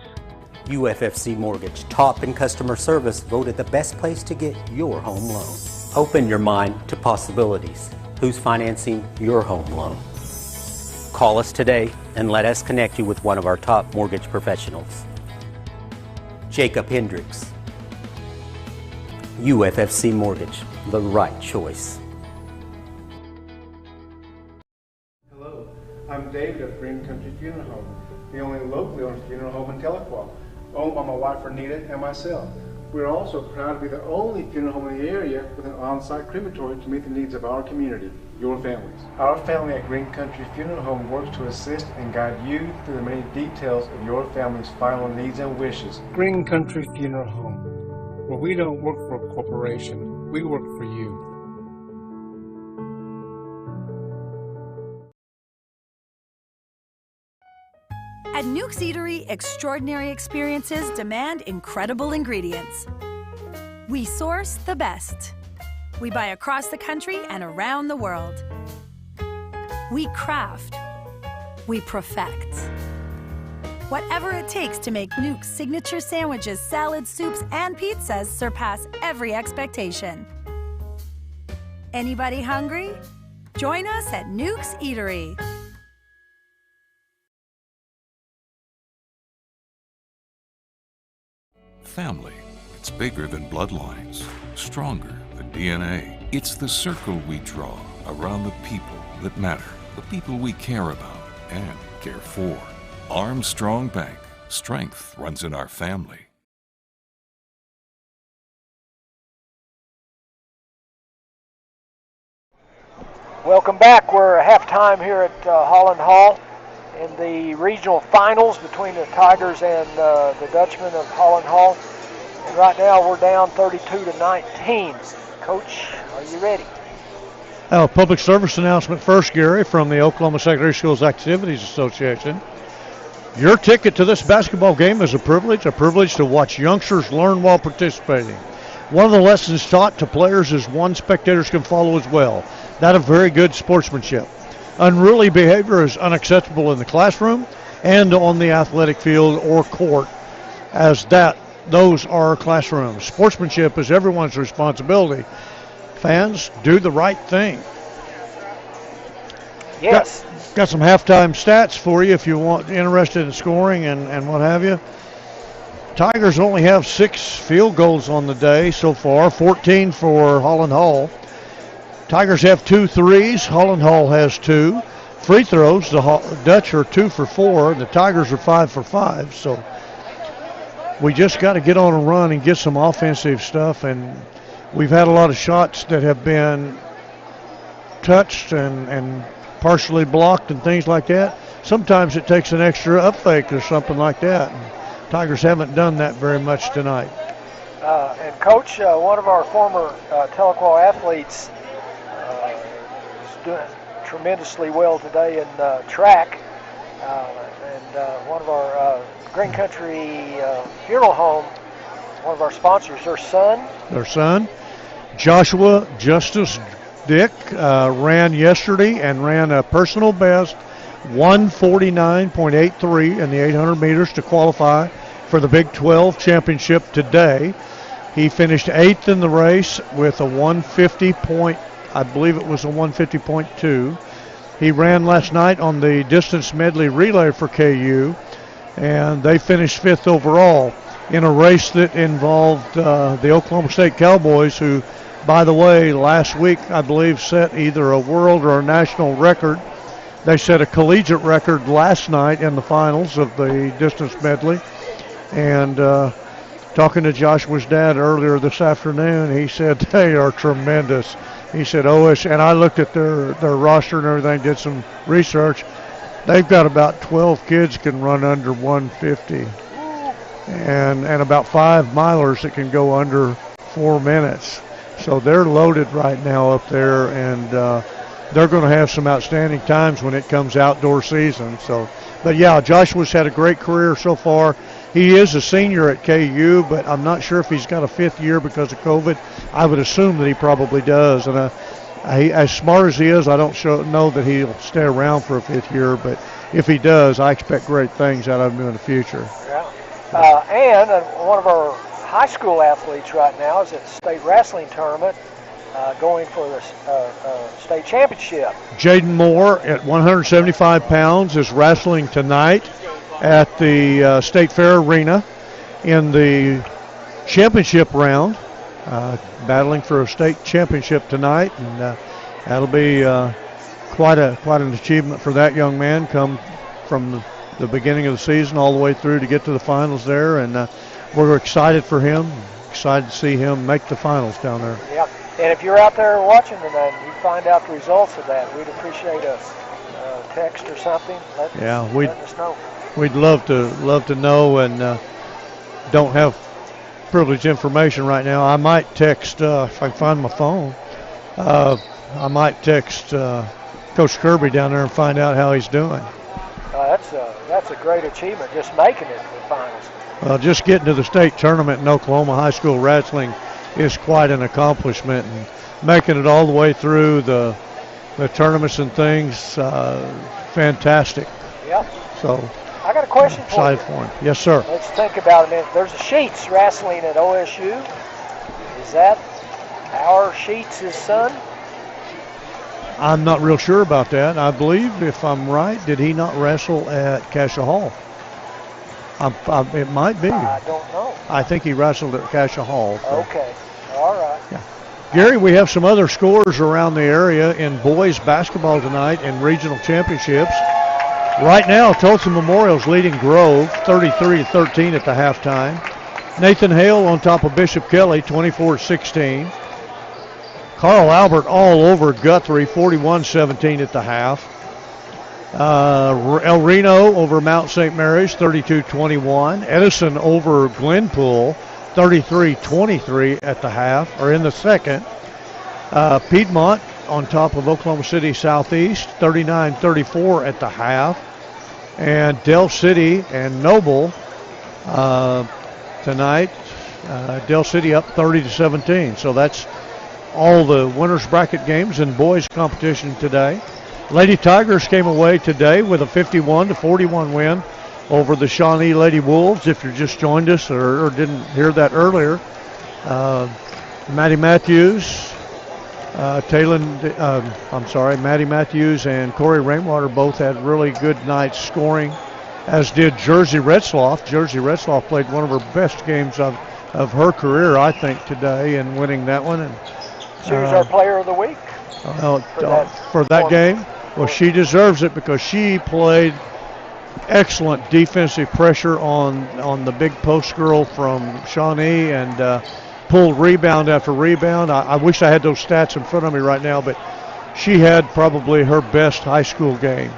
UFFC Mortgage, top in customer service, voted the best place to get your home loan. Open your mind to possibilities. Who's financing your home loan? Call us today and let us connect you with one of our top mortgage professionals. Jacob Hendricks. UFFC Mortgage, the right choice. Hello, I'm David of Green Country Funeral Home, the only locally owned funeral home in Tahlequah, owned by my wife Renita and myself. We're also proud to be the only funeral home in the area with an on-site crematory to meet the needs of our community, your families. Our family at Green Country Funeral Home works to assist and guide you through the many details of your family's final needs and wishes. Green Country Funeral Home, where we don't work for a corporation, we work for you. At Nuke's Eatery, extraordinary experiences demand incredible ingredients. We source the best. We buy across the country and around the world. We craft. We perfect. Whatever it takes to make Nuke's signature sandwiches, salads, soups, and pizzas surpass every expectation. Anybody hungry? Join us at Nuke's Eatery. Family. It's bigger than bloodlines, stronger than DNA. It's the circle we draw around the people that matter, the people we care about and care for. Armstrong Bank. Strength runs in our family. Welcome back. We're at halftime here at Holland Hall in the regional finals between the Tigers and the Dutchmen of Holland Hall. And right now we're down 32-19. Coach, are you ready? Public service announcement first, Gary, from the Oklahoma Secondary Schools Activities Association. Your ticket to this basketball game is a privilege to watch youngsters learn while participating. One of the lessons taught to players is one spectators can follow as well, that of very good sportsmanship. Unruly behavior is unacceptable in the classroom and on the athletic field or court, as those are classrooms. Sportsmanship is everyone's responsibility. Fans, do the right thing. Yes. Got some halftime stats for you if you want interested in scoring and what have you. Tigers only have 6 field goals on the day so far, 14 for Holland Hall. Tigers have 2 threes. Holland Hall has 2. Free throws, the Dutch are 2 for 4. The Tigers are 5 for 5. So we just got to get on a run and get some offensive stuff. And we've had a lot of shots that have been touched and partially blocked and things like that. Sometimes it takes an extra up fake or something like that. And Tigers haven't done that very much tonight. And Coach, one of our former Tahlequah athletes is doing tremendously well today in track. And one of our Green Country Funeral Home, one of our sponsors, their son, Joshua Justice Dick, ran yesterday and ran a personal best 149.83 in the 800 meters to qualify for the Big 12 championship today. He finished 8th in the race with a 150 point, I believe it was a 150.2. He ran last night on the distance medley relay for KU, and they finished 5th overall in a race that involved the Oklahoma State Cowboys, who, by the way, last week I believe set either a world or a national record. They set a collegiate record last night in the finals of the distance medley. And talking to Joshua's dad earlier this afternoon, he said they are tremendous. He said, and I looked at their roster and everything, did some research. They've got about 12 kids can run under 150 and about 5 milers that can go under 4 minutes. So they're loaded right now up there, and they're going to have some outstanding times when it comes outdoor season. So, but yeah, Joshua's had a great career so far. He is a senior at KU, but I'm not sure if he's got a 5th year because of COVID. I would assume that he probably does. And as smart as he is, I don't know that he'll stay around for a 5th year, but if he does, I expect great things out of him in the future. Yeah. And one of our high school athletes right now is at the state wrestling tournament, going for the state championship. Jaden Moore at 175 pounds is wrestling tonight at the State Fair Arena in the championship round, battling for a state championship tonight, and that'll be quite an achievement for that young man. Come from the beginning of the season all the way through to get to the finals there, and we're excited for him. Excited to see him make the finals down there. Yeah, and if you're out there watching tonight and you find out the results of that, we'd appreciate a text or something. Let us know. We'd love to know, and don't have privileged information right now. I might text if I can find my phone. I might text Coach Kirby down there and find out how he's doing. That's a great achievement, just making it to the finals. Well, just getting to the state tournament in Oklahoma high school wrestling is quite an accomplishment, and making it all the way through the tournaments and things, fantastic. Yep. So I got a question for you. Excited for him. Yes, sir. Let's think about it a minute. There's a Sheets wrestling at OSU. Is that our Sheets' son? I'm not real sure about that. I believe, if I'm right, did he not wrestle at Cassia Hall? It might be. I don't know. I think he wrestled at Cassia Hall. So. Okay. All right. Yeah. Gary, we have some other scores around the area in boys basketball tonight in regional championships. Right now, Tulsa Memorial's leading Grove 33-13 at the halftime. Nathan Hale on top of Bishop Kelly 24-16. Carl Albert all over Guthrie 41-17 at the half. El Reno over Mount St. Mary's 32-21. Edison over Glenpool 33-23 at the half, or in the second. Piedmont on top of Oklahoma City Southeast 39-34 at the half. And Del City and Noble tonight, Del City up 30-17. So that's all the winners bracket games in boys competition today. Lady Tigers came away today with a 51-41 win over the Shawnee Lady Wolves. If you just joined us or didn't hear that earlier, Maddie Matthews, Maddie Matthews and Corey Rainwater both had really good nights scoring, as did Jersey Retzloff. Jersey Retzloff played one of her best games of her career, I think, today, in winning that one. And she was our player of the week for that game. Well, she deserves it because she played excellent defensive pressure on the big post girl from Shawnee, and pulled rebound after rebound. I wish I had those stats in front of me right now, but she had probably her best high school game.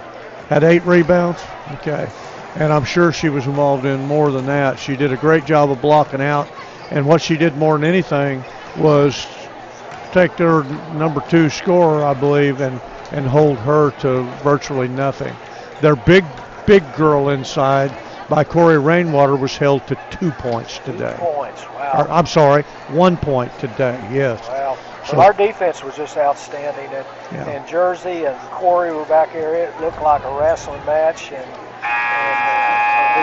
Had 8 rebounds. Okay. And I'm sure she was involved in more than that. She did a great job of blocking out, and what she did more than anything was take their number 2 scorer, I believe, and hold her to virtually nothing. Their big girl inside by Corey Rainwater was held to 2 points today. 2 points, wow. I'm sorry, 1 point today, yes. Wow. So, well, our defense was just outstanding, and Jersey and Corey were back there. It looked like a wrestling match, and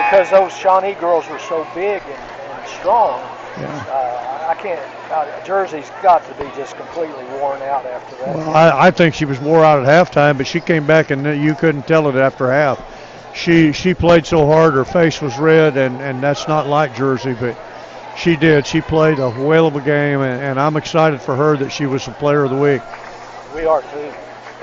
because those Shawnee girls were so big and strong, Jersey's got to be just completely worn out after that. Well, I think she was wore out at halftime, but she came back and you couldn't tell it after half. She played so hard, her face was red, and that's not like Jersey, but she did. She played a whale of a game, and I'm excited for her that she was the player of the week. We are too,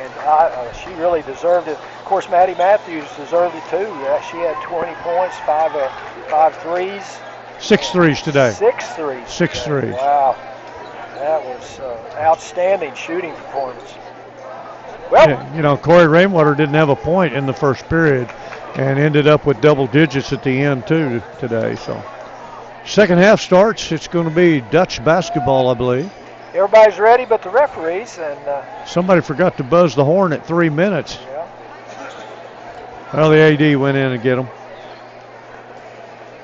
and she really deserved it. Of course, Maddie Matthews deserved it too. Yeah, she had 20 points, 5 threes. 6 threes today. 6 threes. 6 threes. Wow, that was outstanding shooting performance. Well, Corey Rainwater didn't have a point in the first period, and ended up with double digits at the end too today. So, second half starts. It's going to be Dutch basketball, I believe. Everybody's ready but the referees, and somebody forgot to buzz the horn at 3 minutes. Yeah. Well, the AD went in and get them.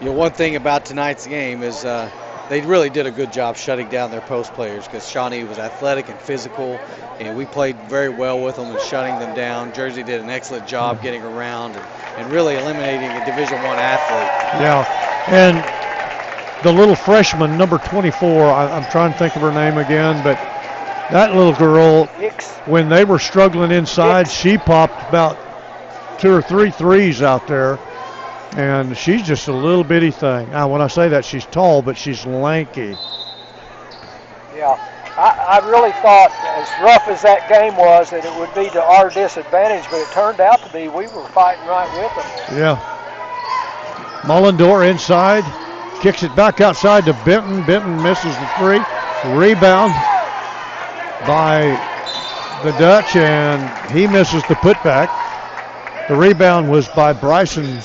One thing about tonight's game is they really did a good job shutting down their post players because Shawnee was athletic and physical, and we played very well with them and shutting them down. Jersey did an excellent job getting around and really eliminating a Division I athlete. Yeah, and the little freshman, number 24, I'm trying to think of her name again, but that little girl, when they were struggling inside, she popped about 2 or 3 threes out there. And she's just a little bitty thing. Now, when I say that, she's tall, but she's lanky. Yeah, I really thought, as rough as that game was, that it would be to our disadvantage, but it turned out to be we were fighting right with them. Yeah. Mullendore inside, kicks it back outside to Benton. Benton misses the 3. Rebound by the Dutch, and he misses the putback. The rebound was by Bryson.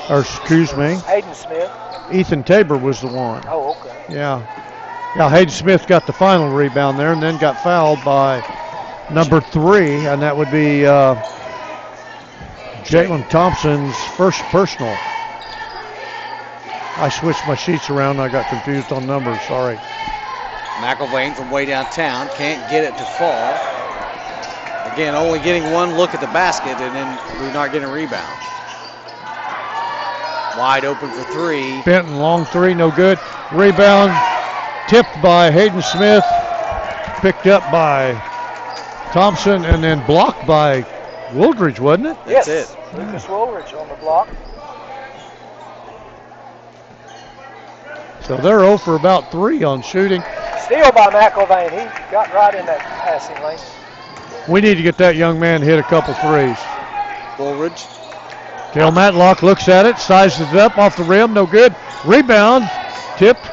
Or excuse me. Hayden Smith. Ethan Tabor was the one. Oh, okay. Yeah. Yeah, Hayden Smith got the final rebound there and then got fouled by number 3, and that would be Jalen Thompson's first personal. I switched my sheets around. I got confused on numbers. Sorry. McIlvain from way downtown can't get it to fall. Again, only getting one look at the basket, and then we're not getting a rebound. Wide open for 3. Benton, long 3, no good. Rebound tipped by Hayden Smith, picked up by Thompson, and then blocked by Wooldridge, wasn't it? Yes, that's it. Lucas Woolridge on the block. So they're 0 for about 3 on shooting. Steal by McIlvain. He got right in that passing lane. We need to get that young man to hit a couple threes. Woolridge. Cale Matlock looks at it, sizes it up off the rim, no good. Rebound, tipped.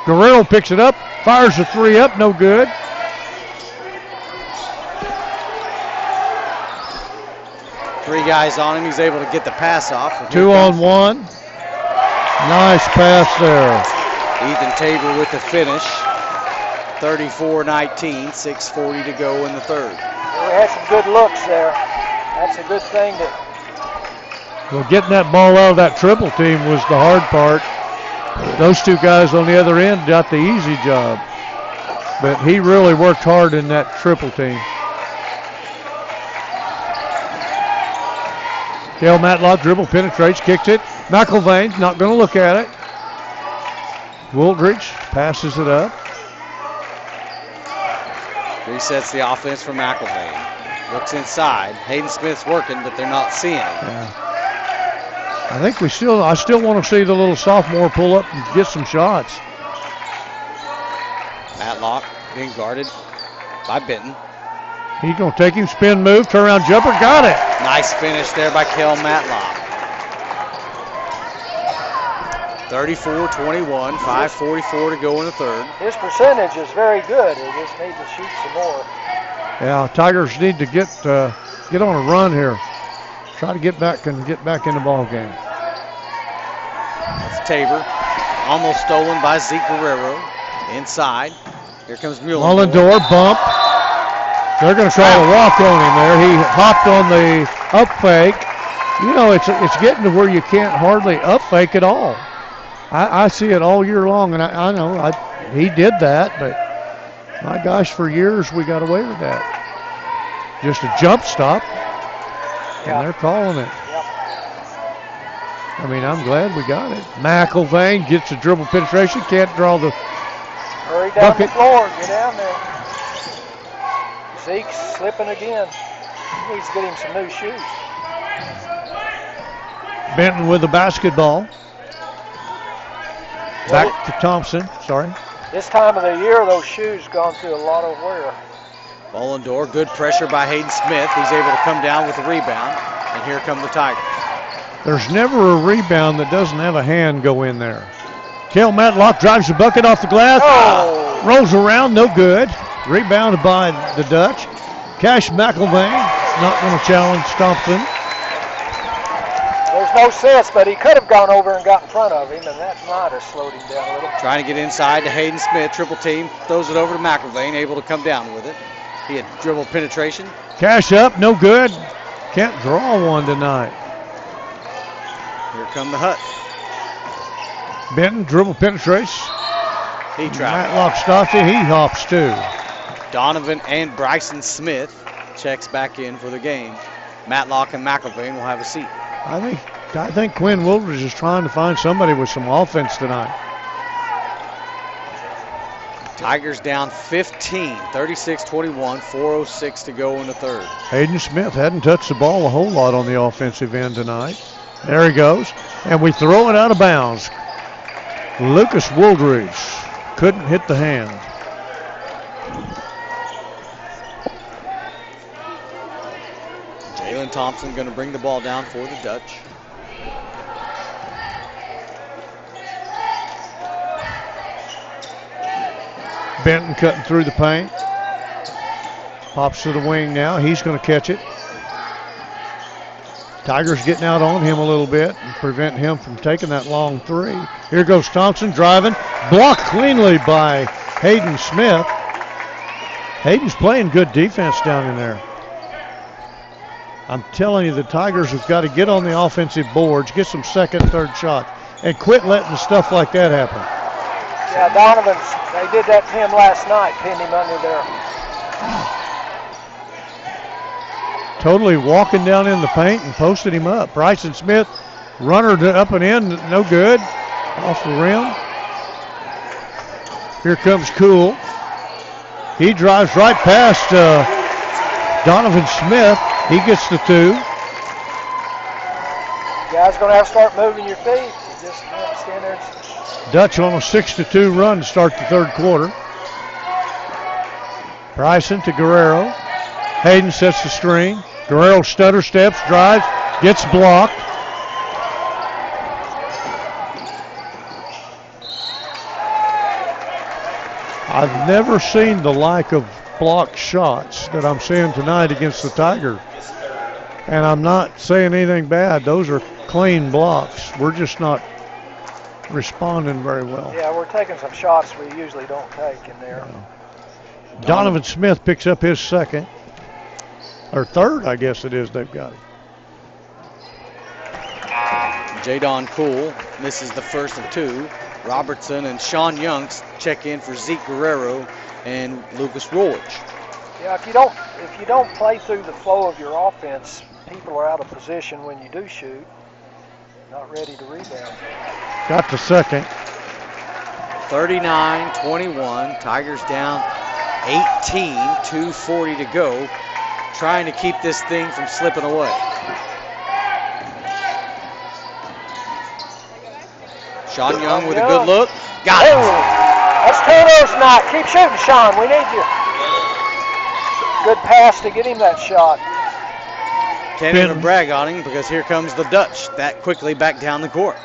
Guerrero picks it up, fires the 3 up, no good. Three guys on him, he's able to get the pass off. 2 on 1. Nice pass there. Ethan Tabor with the finish. 34-19, 6:40 to go in the third. Well, we had some good looks there. That's a good thing that. Well, getting that ball out of that triple team was the hard part. Those 2 guys on the other end got the easy job. But he really worked hard in that triple team. Cale Matlock dribble, penetrates, kicks it. McIlvain not going to look at it. Wooldridge passes it up. Resets the offense for McIlvain. Looks inside. Hayden Smith's working, but they're not seeing him. Yeah. I still want to see the little sophomore pull up and get some shots. Matlock being guarded by Benton. He's going to take him, spin move, turnaround jumper, got it. Nice finish there by Cale Matlock. 34-21, 5:44 to go in the third. His percentage is very good. He just needs to shoot some more. Yeah, Tigers need to get on a run here. Try to get back in the ball game. That's Tabor. Almost stolen by Zeke Guerrero. Inside. Here comes Mullendore bump. They're going to try to walk on him there. He hopped on the up fake. You know, it's getting to where you can't hardly up fake at all. I see it all year long, and I know he did that, but my gosh, for years we got away with that. Just a jump stop. And they're calling it. Yep. I mean, I'm glad we got it. McIlvain gets a dribble penetration, can't draw the Hurry down bucket. the floor, get down there. Zeke's slipping again. He needs to get him some new shoes. Benton with the basketball. Back to Thompson, sorry. This time of the year, those shoes gone through a lot of wear. Mullendore, good pressure by Hayden Smith. He's able to come down with the rebound. And here come the Tigers. There's never a rebound that doesn't have a hand go in there. Cale Matlock drives the bucket off the glass. Oh. Rolls around, no good. Rebounded by the Dutch. Cash McIlvain not going to challenge Thompson. There's no sense, but he could have gone over and got in front of him, and that might have slowed him down a little. Trying to get inside to Hayden Smith. Triple team. Throws it over to McIlvain. Able to come down with it. He had dribble penetration. Cash up, no good. Can't draw one tonight. Here come the Hut. Benton dribble penetrates. He travels. Matlock stops it. He hops too. Donovan and Bryson Smith checks back in for the game. Matlock and McElvain will have a seat. I think Quinn Woolridge is trying to find somebody with some offense tonight. Tigers down 15, 36-21, 4:06 to go in the third. Hayden Smith hadn't touched the ball a whole lot on the offensive end tonight. There he goes. And we throw it out of bounds. Lucas Woolridge couldn't hit the hand. Jalen Thompson going to bring the ball down for the Dutch. Benton cutting through the paint. Pops to the wing now. He's going to catch it. Tigers getting out on him a little bit and preventing him from taking that long three. Here goes Thompson driving. Blocked cleanly by Hayden Smith. Hayden's playing good defense down in there. I'm telling you, the Tigers have got to get on the offensive boards, get some second, third shots, and quit letting stuff like that happen. Yeah, Donovan, they did that to him last night, pinned him under there. Totally walking down in the paint and posted him up. Bryson Smith, runner up and in, no good. Off the rim. Here comes Cool. He drives right past Donovan Smith. He gets the two. You guys going to have to start moving your feet. You just can't stand there. Dutch on a 6-2 run to start the third quarter. Bryson to Guerrero. Hayden sets the screen. Guerrero stutter steps, drives, gets blocked. I've never seen the like of blocked shots that I'm seeing tonight against the Tigers. And I'm not saying anything bad. Those are clean blocks. We're just not responding very well. Yeah, we're taking some shots we usually don't take in there. Yeah. Donovan Smith picks up his second. Or third, I guess it is, they've got it. Jadon Cool misses the first of two. Robertson and Sean Youngs check in for Zeke Guerrero and Lucas Woolridge. Yeah, if you don't play through the flow of your offense, people are out of position when you do shoot. Not ready to rebound. Got the second. 39-21. Tigers down 18, 2:40 to go. Trying to keep this thing from slipping away. Sean Young with a good look. Got it. That's turnovers tonight. Keep shooting, Sean. We need you. Good pass to get him that shot. Can't even brag on him because here comes the Dutch that quickly back down the court.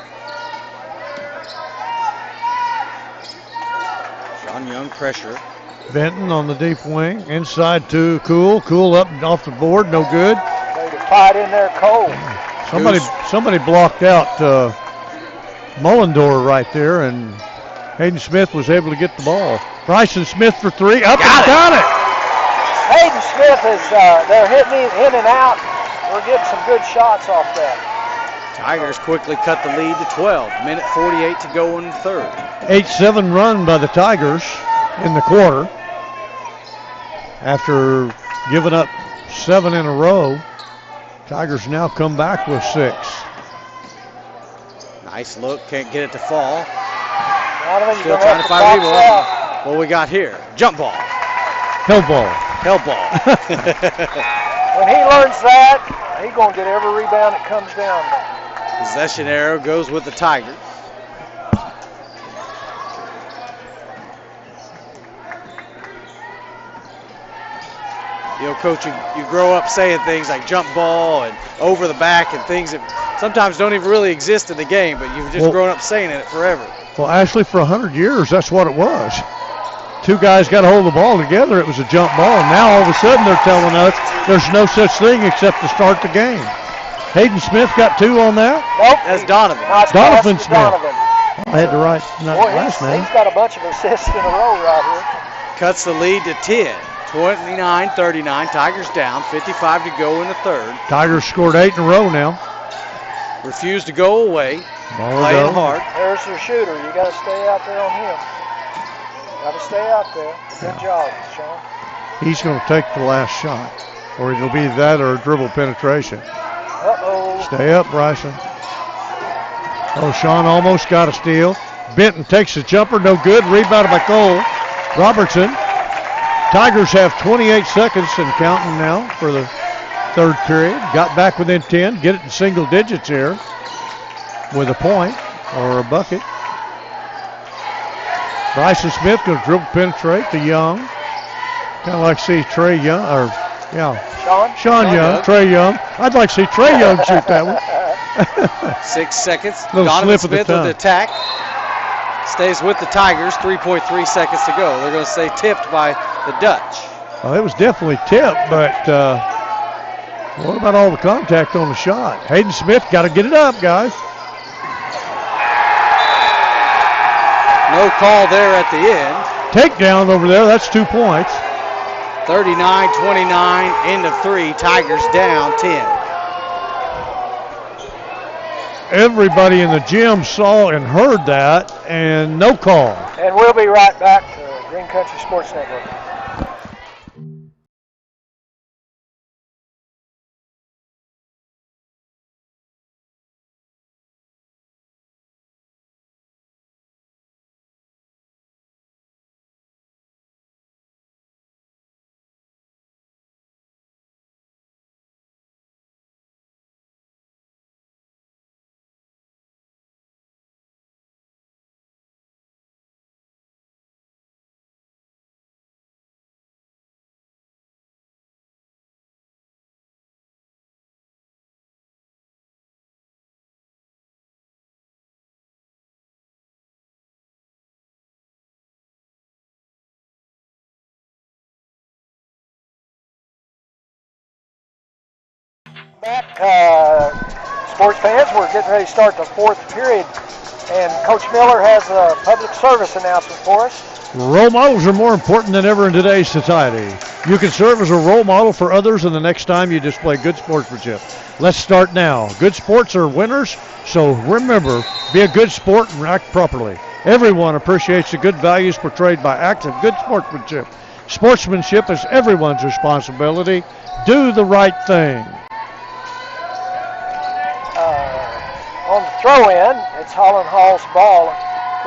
Sean Young pressure. Benton on the deep wing. Inside to Cool. Cool up and off the board. No good. They to fight in there cold. Somebody blocked out Mullendor right there, and Hayden Smith was able to get the ball. Bryson Smith for three. Got it. Hayden Smith is they're hitting in and out. We're getting some good shots off that. Tigers quickly cut the lead to 12. Minute 48 to go in the third. 8-7 run by the Tigers in the quarter. After giving up 7 in a row, Tigers now come back with 6. Nice look, can't get it to fall. Still trying to find rebound. What we got here? Jump ball. Hell ball. Hell ball. When he learns that, he's going to get every rebound that comes down. Possession arrow goes with the Tigers. You know, Coach, you grow up saying things like jump ball and over the back and things that sometimes don't even really exist in the game, but you've just grown up saying it forever. Well, actually, for 100 years, that's what it was. Two guys got to hold the ball together. It was a jump ball, and now all of a sudden they're telling us there's no such thing except to start the game. Hayden Smith got 2 on that? Nope. That's Donovan. Donovan Smith. Donovan. I had to write last name. He's got a bunch of assists in a row right here. Cuts the lead to 10. 29-39, Tigers down, 55 to go in the third. Tigers scored 8 in a row now. Refuse to go away, Ball playing hard. There's their shooter. You got to stay out there on him. Got to stay out there. Good job, Sean. He's going to take the last shot, or it'll be that or dribble penetration. Uh-oh. Stay up, Bryson. Oh, Sean almost got a steal. Benton takes the jumper, no good. Rebounded by Cole Robertson. Tigers have 28 seconds and counting now for the third period. Got back within 10. Get it in single digits here with a point or a bucket. Bryson Smith going to dribble penetrate to Young. Kind of like to see Trey Young, or Sean Young, Trey Young. I'd like to see Trey Young shoot that one. 6 seconds. Little Donovan slip of the Smith with the tongue. attack. Stays with the Tigers. 3.3 seconds to go. They're going to say tipped by the Dutch. Well, it was definitely tipped, but what about all the contact on the shot? Hayden Smith got to get it up, guys. No call there at the end. Takedown over there. That's 2 points. 39-29, end of 3. Tigers down 10. Everybody in the gym saw and heard that, and no call. And we'll be right back to Green Country Sports Network. Back, sports fans, we're getting ready to start the fourth period, and Coach Miller has a public service announcement for us. Role models are more important than ever in today's society. You can serve as a role model for others, and the next time you display good sportsmanship. Let's start now. Good sports are winners, so remember, be a good sport and act properly. Everyone appreciates the good values portrayed by acts of good sportsmanship. Sportsmanship is everyone's responsibility. Do the right thing. On the throw-in, it's Holland Hall's ball.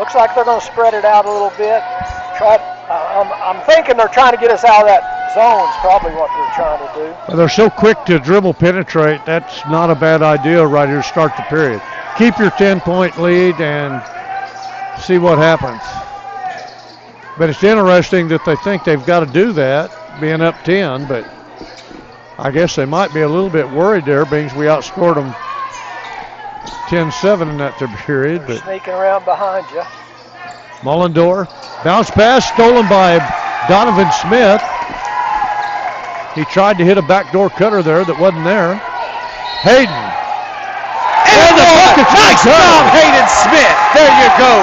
Looks like they're going to spread it out a little bit. I'm thinking they're trying to get us out of that zone is probably what they're trying to do. Well, they're so quick to dribble penetrate. That's not a bad idea right here to start the period. Keep your 10-point lead and see what happens. But it's interesting that they think they've got to do that, being up 10, but I guess they might be a little bit worried there, being we outscored them 10-7 in that period. They're but sneaking around behind you. Mullendorf, bounce pass stolen by Donovan Smith. He tried to hit a backdoor cutter there that wasn't there. Hayden. And the bucket. Nice job, Hayden Smith. There you go.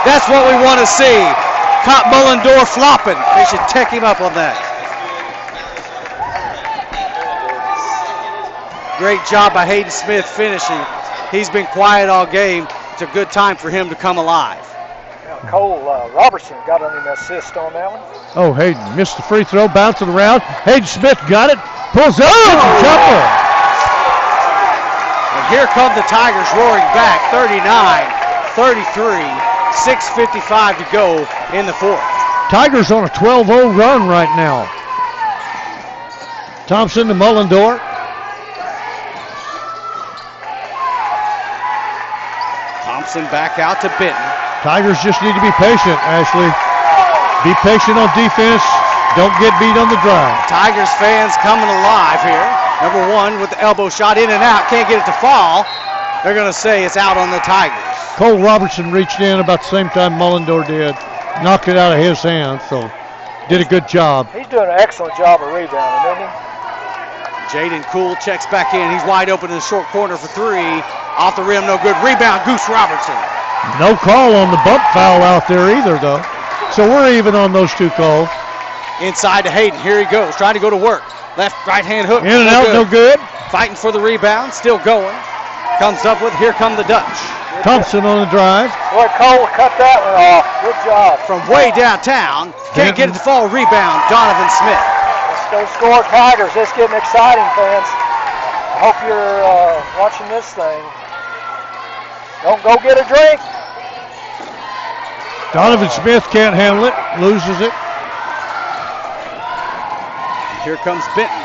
That's what we want to see. Caught Mullendorf flopping. They should tech him up on that. Great job by Hayden Smith finishing. He's been quiet all game. It's a good time for him to come alive. Now Cole Robertson got an assist on that one. Oh, Hayden missed the free throw, bouncing around. Hayden Smith got it, pulls up, jumper. And here come the Tigers roaring back, 39-33, 6:55 to go in the fourth. Tigers on a 12-0 run right now. Thompson to Mullendorf. Thompson back out to Benton. Tigers just need to be patient, Ashley. Be patient on defense. Don't get beat on the drive. Tigers fans coming alive here. Number one with the elbow shot in and out. Can't get it to fall. They're going to say it's out on the Tigers. Cole Robertson reached in about the same time Mullendorf did. Knocked it out of his hand, so did a good job. He's doing an excellent job of rebounding, isn't he? Jaden Cool checks back in. He's wide open in the short corner for three. Off the rim, no good. Rebound, Goose Robertson. No call on the bump foul out there either, though. So we're even on those two calls. Inside to Hayden. Here he goes, trying to go to work. Left, right hand hook. In and out, no good. Fighting for the rebound, still going. Comes up with, here come the Dutch. Thompson on the drive. Boy, Cole cut that one off. Good job. From way downtown. Can't get it to fall. Rebound, Donovan Smith. Let's go score, Tigers. It's getting exciting, fans. I hope you're watching this thing. Don't go get a drink. Donovan Smith can't handle it. Loses it. Here comes Benton.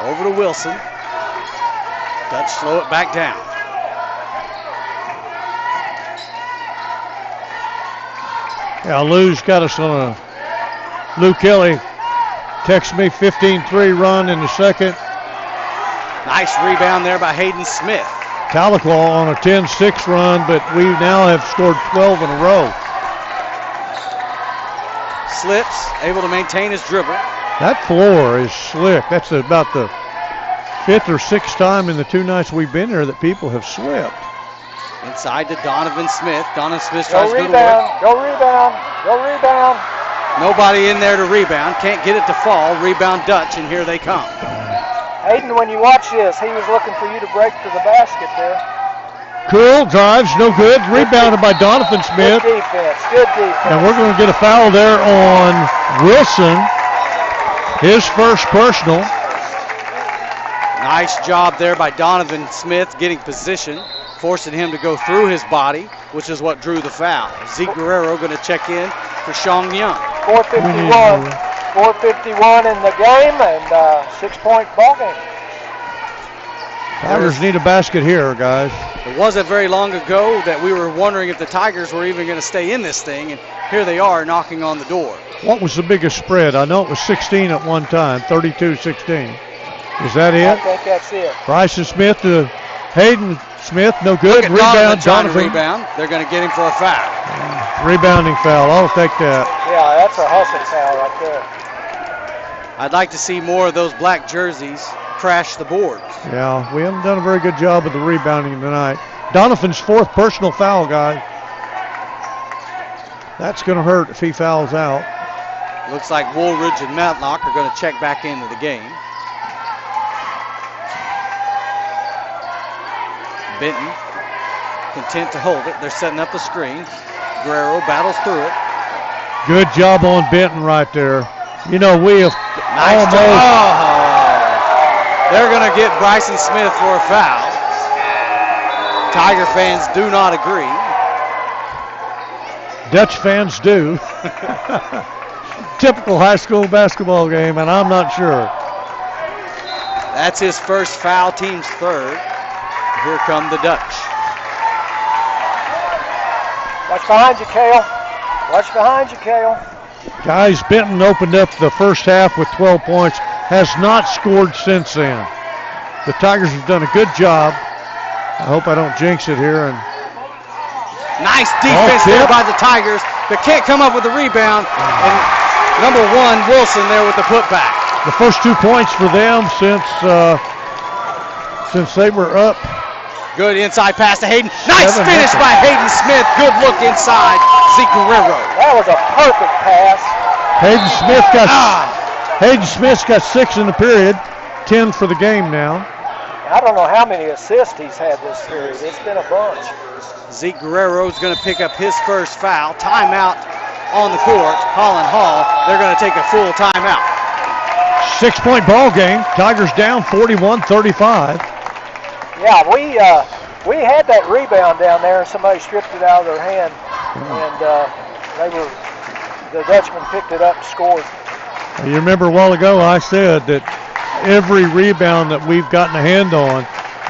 Over to Wilson. Dutch slow it back down. Yeah, Lou's got us on a Lou Kelly. Text me 15-3 run in the second. Nice rebound there by Hayden Smith. Tahlequah on a 10-6 run, but we now have scored 12 in a row. Slips, able to maintain his dribble. That floor is slick. That's about the 5th or 6th time in the 2 nights we've been here that people have slipped. Inside to Donovan Smith. Donovan Smith Go tries to go to rebound. work. Go rebound. Go rebound. Nobody in there to rebound. Can't get it to fall. Rebound Dutch, and here they come. Hayden, when you watch this, he was looking for you to break to the basket there. Cool, drives, no good. Rebounded by Donovan Smith. Good defense. Good defense. And we're going to get a foul there on Wilson. His first personal. Nice job there by Donovan Smith getting position, forcing him to go through his body, which is what drew the foul. Zeke Guerrero going to check in for Sean Young. 4:51. 4:51 in the game and 6-point ball game. Tigers need a basket here, guys. It wasn't very long ago that we were wondering if the Tigers were even going to stay in this thing, and here they are knocking on the door. What was the biggest spread? I know it was 16 at one time, 32-16. Is that it? I think that's it. Bryson Smith to Hayden Smith, no good. Look at Rebound, Donovan. Donovan. Rebound. They're going to get him for a foul. Rebounding foul, I'll take that. Yeah, that's a hustle foul right there. I'd like to see more of those black jerseys crash the boards. Yeah, we haven't done a very good job of the rebounding tonight. Donovan's 4th personal foul, guys. That's going to hurt if he fouls out. Looks like Woolridge and Matlock are going to check back into the game. Benton content to hold it. They're setting up a screen. Guerrero battles through it. Good job on Benton right there. You know, we have Nice almost... They're going to get Bryson Smith for a foul. Tiger fans do not agree. Dutch fans do. Typical high school basketball game, and I'm not sure. That's his first foul, team's 3rd. Here come the Dutch. Watch behind you, Cale. Watch behind you, Cale. Guys, Benton opened up the first half with 12 points, has not scored since then. The Tigers have done a good job. I hope I don't jinx it here. And nice defense there by the Tigers, but can't come up with a rebound. And number 1, Wilson there with the putback. the first 2 points for them since they were up. Good inside pass to Hayden. Nice finish by Hayden Smith. Good look inside. Zeke Guerrero. That was a perfect pass. Hayden Smith's got 6 in the period, 10 for the game now. I don't know how many assists he's had this period. It's been a bunch. Zeke Guerrero is going to pick up his first foul. Timeout on the court. Holland Hall, they're going to take a full timeout. 6-point ball game. Tigers down 41-35. Yeah, we had that rebound down there, and somebody stripped it out of their hand, and the Dutchman picked it up and scored. You remember a while ago I said that every rebound that we've gotten a hand on,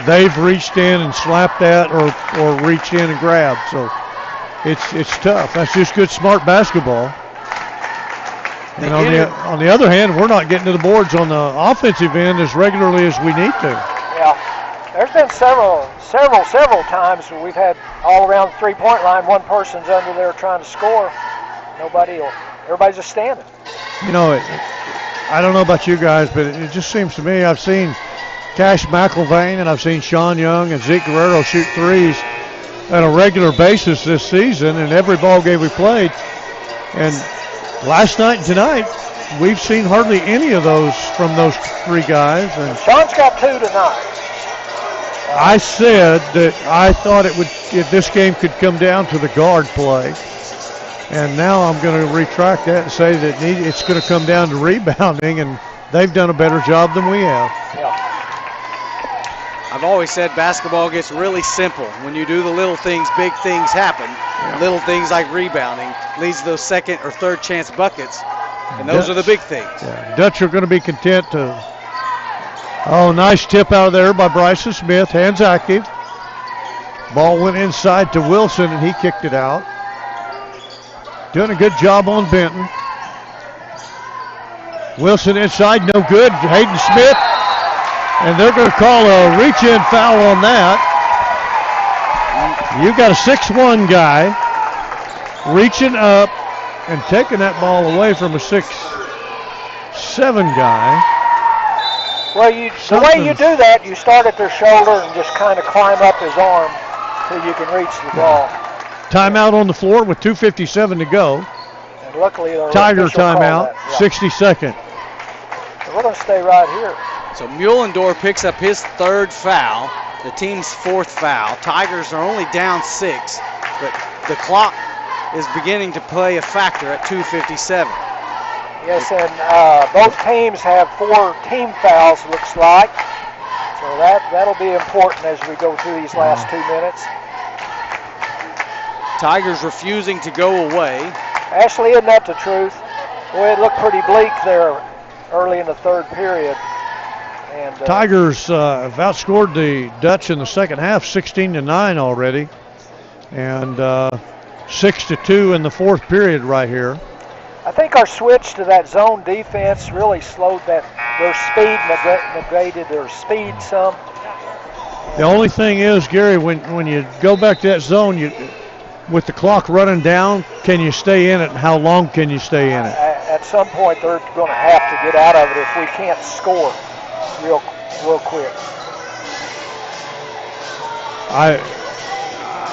they've reached in and slapped at or reached in and grabbed. So it's tough. That's just good, smart basketball. And on the other hand, we're not getting to the boards on the offensive end as regularly as we need to. Yeah. There's been several times where we've had all around the three-point line, one person's under there trying to score. Everybody's just standing. You know, I don't know about you guys, but it just seems to me I've seen Cash McIlvain and I've seen Sean Young and Zeke Guerrero shoot threes on a regular basis this season in every ball game we played. And last night and tonight, we've seen hardly any of those from those three guys. And Sean's got 2 tonight. I said that I thought this game could come down to the guard play. And now I'm going to retract that and say that it's going to come down to rebounding, and they've done a better job than we have. Yeah. I've always said basketball gets really simple. When you do the little things, big things happen. Yeah. Little things like rebounding leads to those second or third chance buckets, and those are the big things. Yeah. Dutch are going to be content to. Oh, nice tip out of there by Bryson Smith. Hands active. Ball went inside to Wilson, and he kicked it out. Doing a good job on Benton. Wilson inside, no good. Hayden Smith. And they're going to call a reach-in foul on that. You got a 6'1" guy reaching up and taking that ball away from a 6'7" guy. Well, the way you do that, you start at their shoulder and just kind of climb up his arm till you can reach the ball. Timeout on the floor with 2:57 to go. And luckily, Tiger timeout, 60 seconds. So we're going to stay right here. So Muhlendorf picks up his third foul, the team's fourth foul. Tigers are only down 6, but the clock is beginning to play a factor at 2:57. Yes, and both teams have 4 team fouls, looks like. So that'll be important as we go through these last 2 minutes. Tigers refusing to go away. Ashley, isn't that the truth? Boy, it looked pretty bleak there early in the third period. And Tigers have outscored the Dutch in the second half, 16-9 already, and 6-2 in the fourth period right here. I think our switch to that zone defense really slowed their speed, negated their speed some. The only thing is, Gary, when you go back to that zone, with the clock running down, can you stay in it, and how long can you stay in it? At some point, they're going to have to get out of it if we can't score real quick.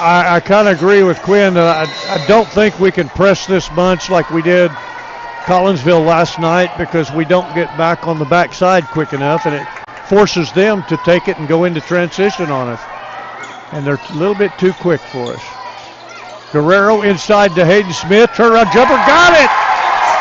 I kind of agree with Quinn. I don't think we can press this bunch like we did Collinsville last night, because we don't get back on the backside quick enough, and it forces them to take it and go into transition on us. And they're a little bit too quick for us. Guerrero inside to Hayden Smith. Turnaround jumper, got it!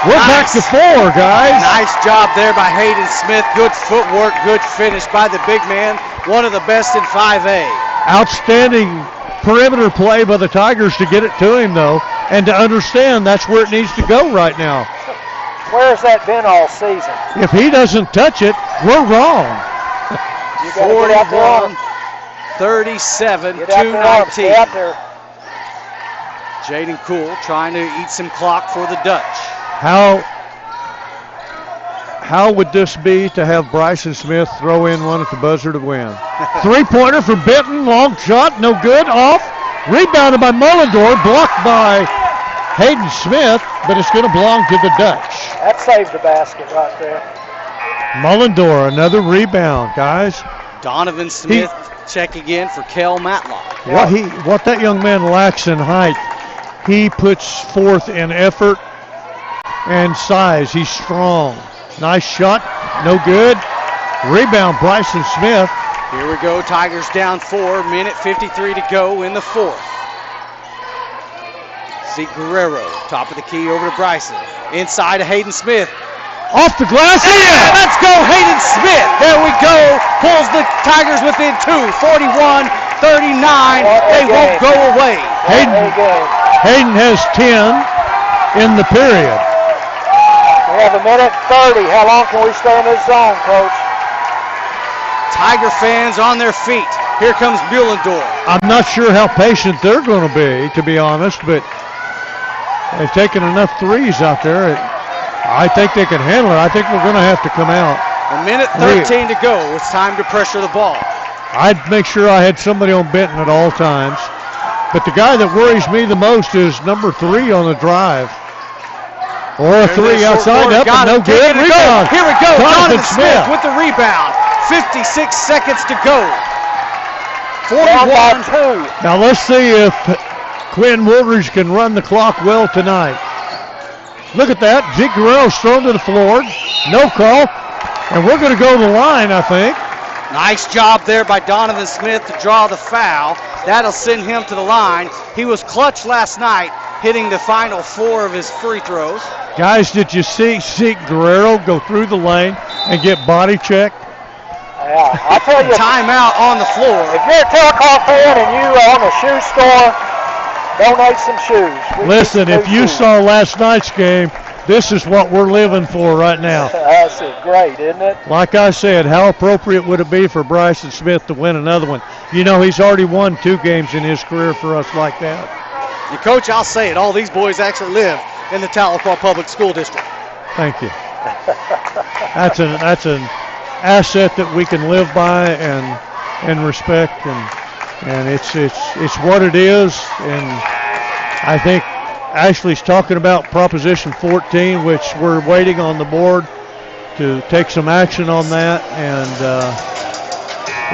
We're back to 4, guys. Nice job there by Hayden Smith. Good footwork, good finish by the big man. One of the best in 5A. Outstanding perimeter play by the Tigers to get it to him, though, and to understand that's where it needs to go right now. Where's that been all season? If he doesn't touch it, we're wrong. 41-37, 2:19. Out there. Jaden Cool trying to eat some clock for the Dutch. How would this be to have Bryson Smith throw in one at the buzzer to win? Three-pointer from Benton, long shot, no good, off. Rebounded by Mullendorf, blocked by Hayden Smith, but it's going to belong to the Dutch. That saved the basket right there. Mullendorf, another rebound, guys. Donovan Smith checking in for Kel Matlock. What that young man lacks in height, he puts forth in effort and size. He's strong. Nice shot, no good. Rebound, Bryson Smith. Here we go, Tigers down 4, minute 53 to go in the fourth. Zeke Guerrero, top of the key over to Bryson. Inside to Hayden Smith. Off the glass. Yeah, let's go Hayden Smith. There we go. Pulls the Tigers within 2, 41-39. They won't go away. Hayden has 10 in the period. We have a minute 30. How long can we stay in this zone, Coach? Tiger fans on their feet. Here comes Muhlendorf. I'm not sure how patient they're going to be honest, but they've taken enough threes out there. I think they can handle it. I think we're going to have to come out. A minute 13 to go. It's time to pressure the ball. I'd make sure I had somebody on Benton at all times. But the guy that worries me the most is number 3 on the drive. Or a 3 outside, up and no good. Rebound. Here we go. Donovan Smith with the rebound. 56 seconds to go. 41-2. Now let's see if Quinn Woolridge can run the clock well tonight. Look at that. Zeke Guerrero's thrown to the floor. No call. And we're going to go to the line, I think. Nice job there by Donovan Smith to draw the foul. That'll send him to the line. He was clutch last night, hitting the final 4 of his free throws. Guys, did you see Guerrero go through the lane and get body checked? Yeah, I tell you. Timeout on the floor. If you're a Tahlequah fan and you own a shoe store, donate some shoes. Listen, if you saw last night's game, this is what we're living for right now. That's great, isn't it? Like I said, how appropriate would it be for Bryson Smith to win another one? You know, he's already won 2 games in his career for us like that. And Coach, I'll say it, all these boys actually live in the Tahlequah Public School District. Thank you. That's an asset that we can live by and respect, and it's what it is. And I think Ashley's talking about Proposition 14, which we're waiting on the board to take some action on that, and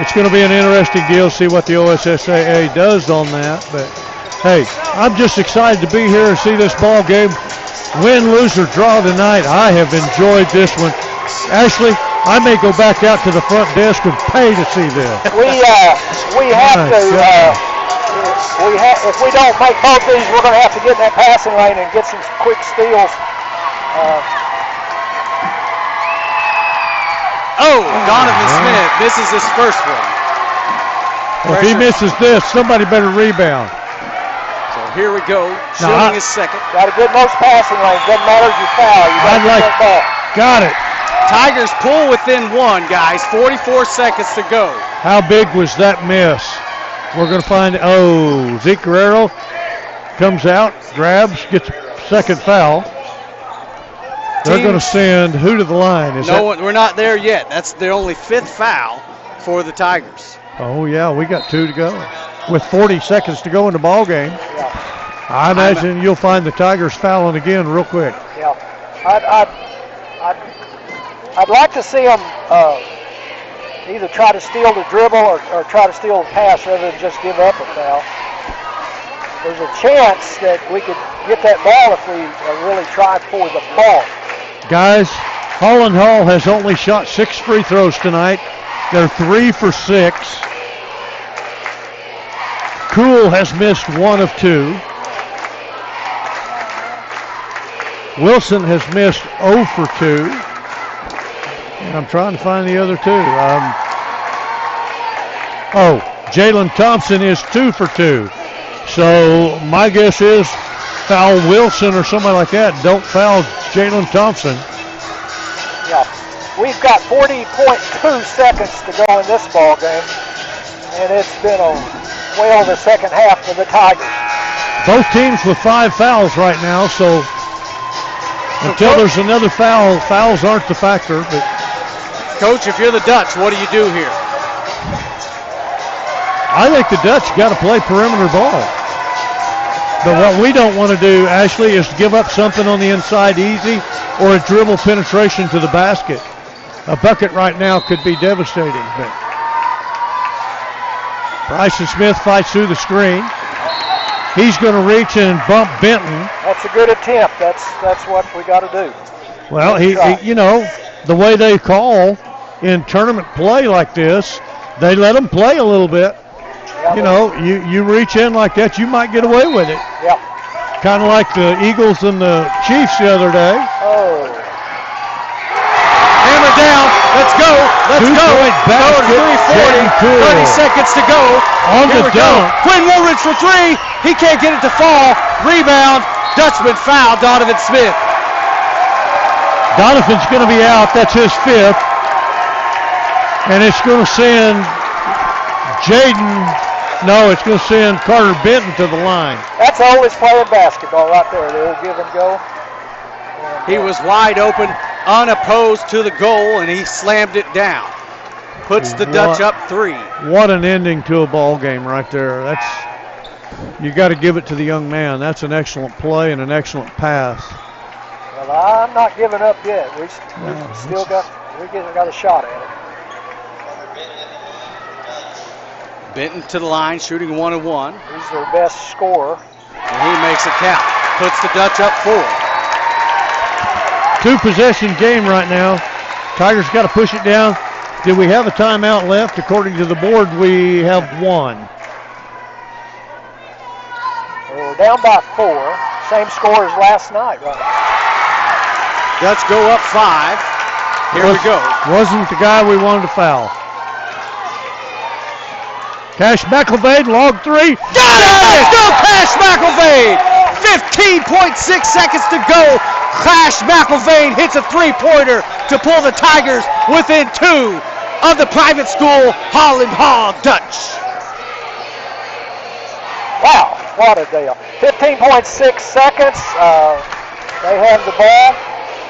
it's going to be an interesting deal, see what the OSSAA does on that. But hey, I'm just excited to be here and see this ball game. Win, lose, or draw tonight, I have enjoyed this one. Ashley, I may go back out to the front desk and pay to see this. We have to. If we don't make both these, we're going to have to get in that passing lane and get some quick steals. Donovan Smith misses his first one. Well, if he misses this, somebody better rebound. So here we go, shooting his second. Got to get most passing lanes. Doesn't matter if you foul. You got to get that ball. Got it. Tigers pull within 1, guys. 44 seconds to go. How big was that miss? We're going to find, Zeke Guerrero comes out, grabs, gets a second foul. They're going to send who to the line? We're not there yet. That's the only 5th foul for the Tigers. Oh, yeah, we got 2 to go. With 40 seconds to go in the ball game, yeah. I imagine you'll find the Tigers fouling again real quick. Yeah, I'd like to see them either try to steal the dribble or try to steal the pass rather than just give up a foul. There's a chance that we could get that ball if we really tried for the ball. Guys, Holland Hall has only shot 6 free throws tonight. They're 3 for 6. Cool has missed 1 of 2. Wilson has missed 0 for 2. And I'm trying to find the other 2. Jalen Thompson is 2 for 2. So my guess is foul Wilson or somebody like that. Don't foul Jalen Thompson. Yeah, we've got 40.2 seconds to go in this ball game, and it's been well the second half for the Tigers. Both teams with 5 fouls right now, so until there's another foul, fouls aren't the factor. But Coach, if you're the Dutch, what do you do here? I think the Dutch got to play perimeter ball. But what we don't want to do, Ashley, is give up something on the inside easy or a dribble penetration to the basket. A bucket right now could be devastating. But Bryson Smith fights through the screen. He's going to reach and bump Benton. That's a good attempt. That's what we got to do. Well, the way they call in tournament play like this, they let them play a little bit. Yeah, you reach in like that, you might get away with it. Yeah. Kind of like the Eagles and the Chiefs the other day. Oh. Hammer down. Let's go. Let's go. Basket. 3:40. 30 seconds to go. On the dunk. Quinn Woolridge for 3. He can't get it to fall. Rebound. Dutchman foul. Donovan Smith. Donovan's going to be out. That's his 5th. And it's going to send it's going to send Carter Benton to the line. That's always playing basketball right there, the old give and go. He was wide open, unopposed to the goal, and he slammed it down. Puts the Dutch up 3. What an ending to a ball game right there. You got to give it to the young man. That's an excellent play and an excellent pass. Well, I'm not giving up yet. We still got a shot at it. Benton to the line, shooting 1 of 1. He's their best scorer. And he makes it count. Puts the Dutch up 4. 2-possession game right now. Tigers got to push it down. Did we have a timeout left? According to the board, we have one. We're down by 4. Same score as last night, right? Dutch go up 5. Here we go. Wasn't the guy we wanted to foul. Cash McElvain, log 3. Got it! Go Cash McElvain! 15.6 seconds to go. Cash McElvain hits a three-pointer to pull the Tigers within 2 of the private school Holland Hall Dutch. Wow, what a deal. 15.6 seconds. They have the ball.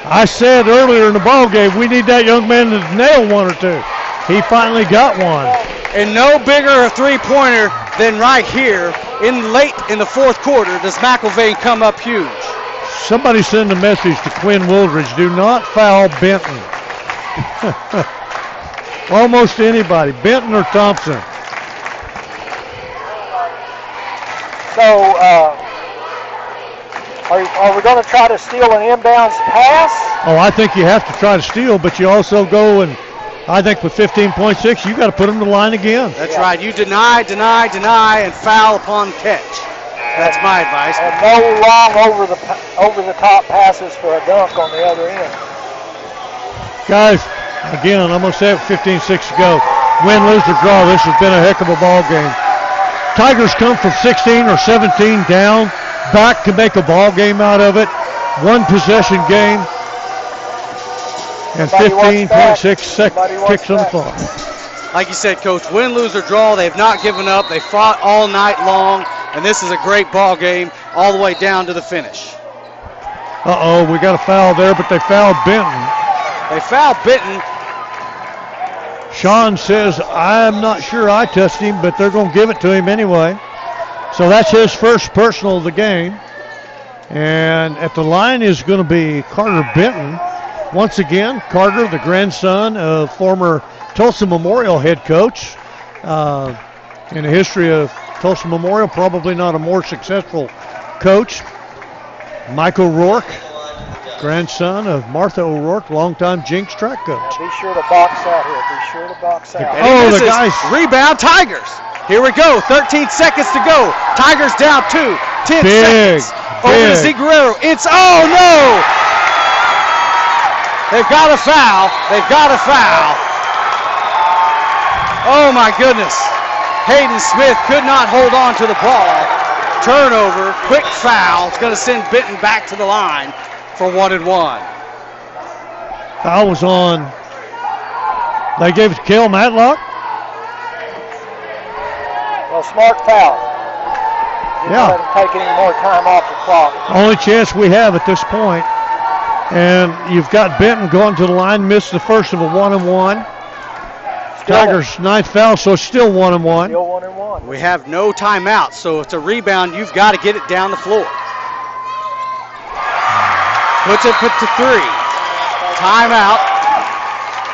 I said earlier in the ball game, we need that young man to nail one or two. He finally got one. And no bigger a three-pointer than right here late in the fourth quarter does McElvain come up huge. Somebody send a message to Quinn Wooldridge. Do not foul Benton. Almost anybody, Benton or Thompson. So, are we going to try to steal an inbounds pass? Oh, I think you have to try to steal, but you also go and I think with 15.6, you got to put them to the line again. That's right. You deny, and foul upon catch. That's my advice. And no long over the top passes for a dunk on the other end. Guys, again, I'm going to say it with 15-6 to go. Win, lose, or draw. This has been a heck of a ball game. Tigers come from 16 or 17 down, back to make a ball game out of it. One possession game. And 15.6 ticks on the clock. Like you said, Coach, win, lose, or draw, they've not given up. They fought all night long, and this is a great ball game all the way down to the finish. Uh-oh, we got a foul there, but they fouled Benton. They fouled Benton. Sean says, I'm not sure I touched him, but they're going to give it to him anyway. So that's his first personal of the game. And at the line is going to be Carter Benton. Once again, Carter, the grandson of former Tulsa Memorial head coach. In the history of Tulsa Memorial, probably not a more successful coach. Mike O'Rourke, grandson of Martha O'Rourke, longtime Jinx track coach. Be sure to box out here. Be sure to box out. Oh, the guys. Rebound, Tigers. Here we go. 13 seconds to go. Tigers down 2. 10 seconds. Over to Z Guerrero. It's, oh no! They've got a foul. They've got a foul. Oh my goodness. Hayden Smith could not hold on to the ball. Turnover, quick foul. It's going to send Benton back to the line for 1-1. Foul was on. They gave it to Kel Matlock. Well, smart foul. Yeah. Let him take any more time off the clock. Only chance we have at this point. And you've got Benton going to the line, missed the first of a 1-1. Tigers' ninth foul, so it's still 1-1. Still 1-1. We have no timeout, so it's a rebound. You've got to get it down the floor. Puts it to 3. Timeout.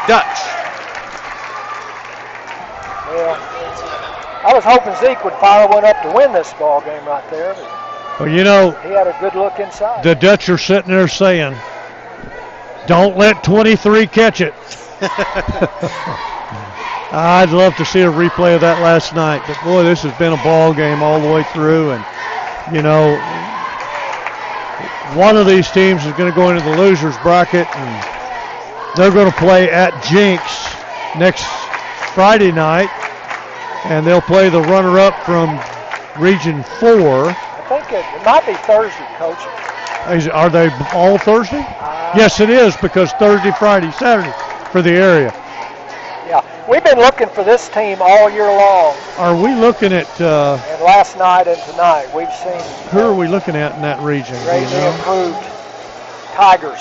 Dutch. Well, I was hoping Zeke would fire one up to win this ball game right there. Well, you know, he had a good look inside. The Dutch are sitting there saying, don't let 23 catch it. I'd love to see a replay of that last night, but boy, this has been a ball game all the way through, and you know, one of these teams is going to go into the losers bracket, and they're going to play at Jinx next Friday night, and they'll play the runner-up from Region 4. I think it might be Thursday, Coach. Are they all Thursday? Yes, it is, because Thursday, Friday, Saturday for the area. Yeah, we've been looking for this team all year long. Are we looking at... and last night and tonight, we've seen... Who are we looking at in that region? Greatly improved Tigers.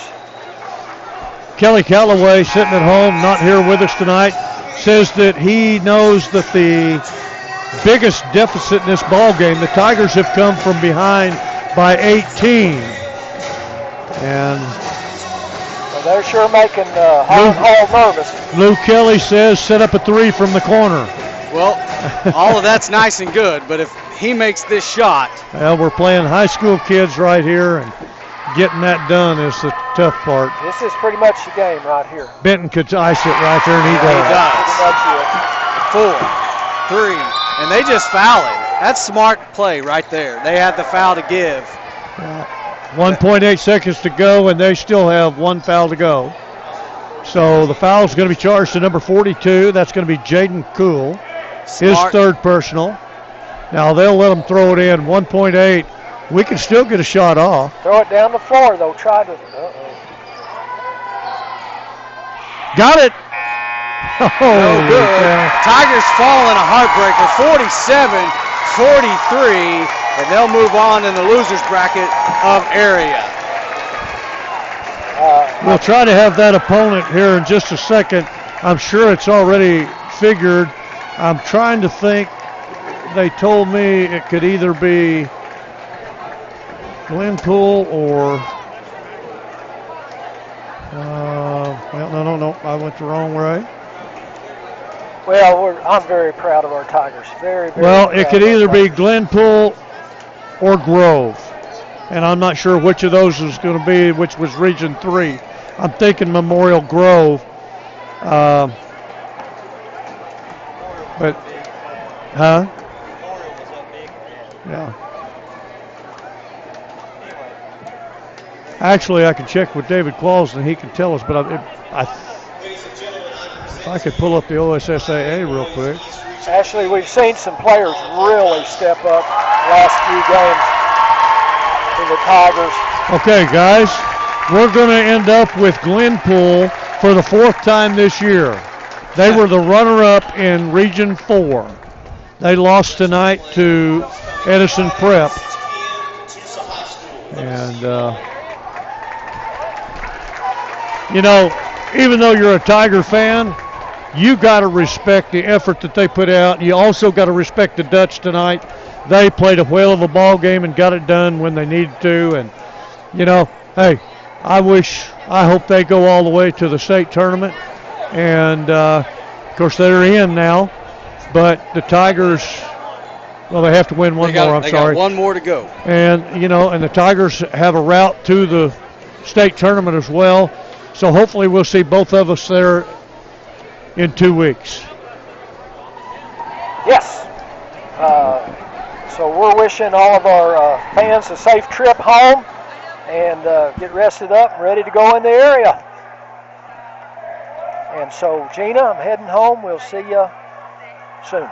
Kelly Calloway, sitting at home, not here with us tonight, says that he knows that the biggest deficit in this ball game, the Tigers have come from behind by 18. And well, they're sure making Holland Hall nervous. Lou Kelly says set up a 3 from the corner. Well, all of that's nice and good, but if he makes this shot. Well, we're playing high school kids right here, and getting that done is the tough part. This is pretty much the game right here. Benton could ice it right there, and he does. He does. Pretty much it. 4, 3, and they just foul him. That's smart play right there. They had the foul to give. 1.8 seconds to go, and they still have one foul to go. So the foul is going to be charged to number 42. That's going to be Jaden Cool, his third personal. Now they'll let him throw it in. 1.8. We can still get a shot off. Throw it down the floor, though. Try to. Got it. No good. Tigers fall in a heartbreaker. 47-43, and they'll move on in the losers bracket of area. We'll try to have that opponent here in just a second. I'm sure it's already figured. I'm trying to think. They told me it could either be Glenpool or well, no. I went the wrong way. Well, I'm very proud of our Tigers. Very, very well, proud it could either be Glenpool or Grove. And I'm not sure which of those is going to be, which was Region 3. I'm thinking Memorial Grove. But, huh? Yeah. Actually, I can check with David Qualls and he can tell us, but if I could pull up the OSSAA real quick. Actually, we've seen some players really step up last few games for the Tigers. Okay, guys, we're going to end up with Glenpool for the 4th time this year. They were the runner-up in Region 4. They lost tonight to Edison Prep. And, you know, even though you're a Tiger fan, you got to respect the effort that they put out. You also got to respect the Dutch tonight. They played a whale of a ball game and got it done when they needed to. And, you know, hey, I hope they go all the way to the state tournament. And, of course, they're in now. But the Tigers, well, they have to win one more. They got one more to go. And, you know, and the Tigers have a route to the state tournament as well. So hopefully we'll see both of us there in 2 weeks. Yes. So we're wishing all of our fans a safe trip home and get rested up and ready to go in the area. And so, Gina, I'm heading home. We'll see you soon.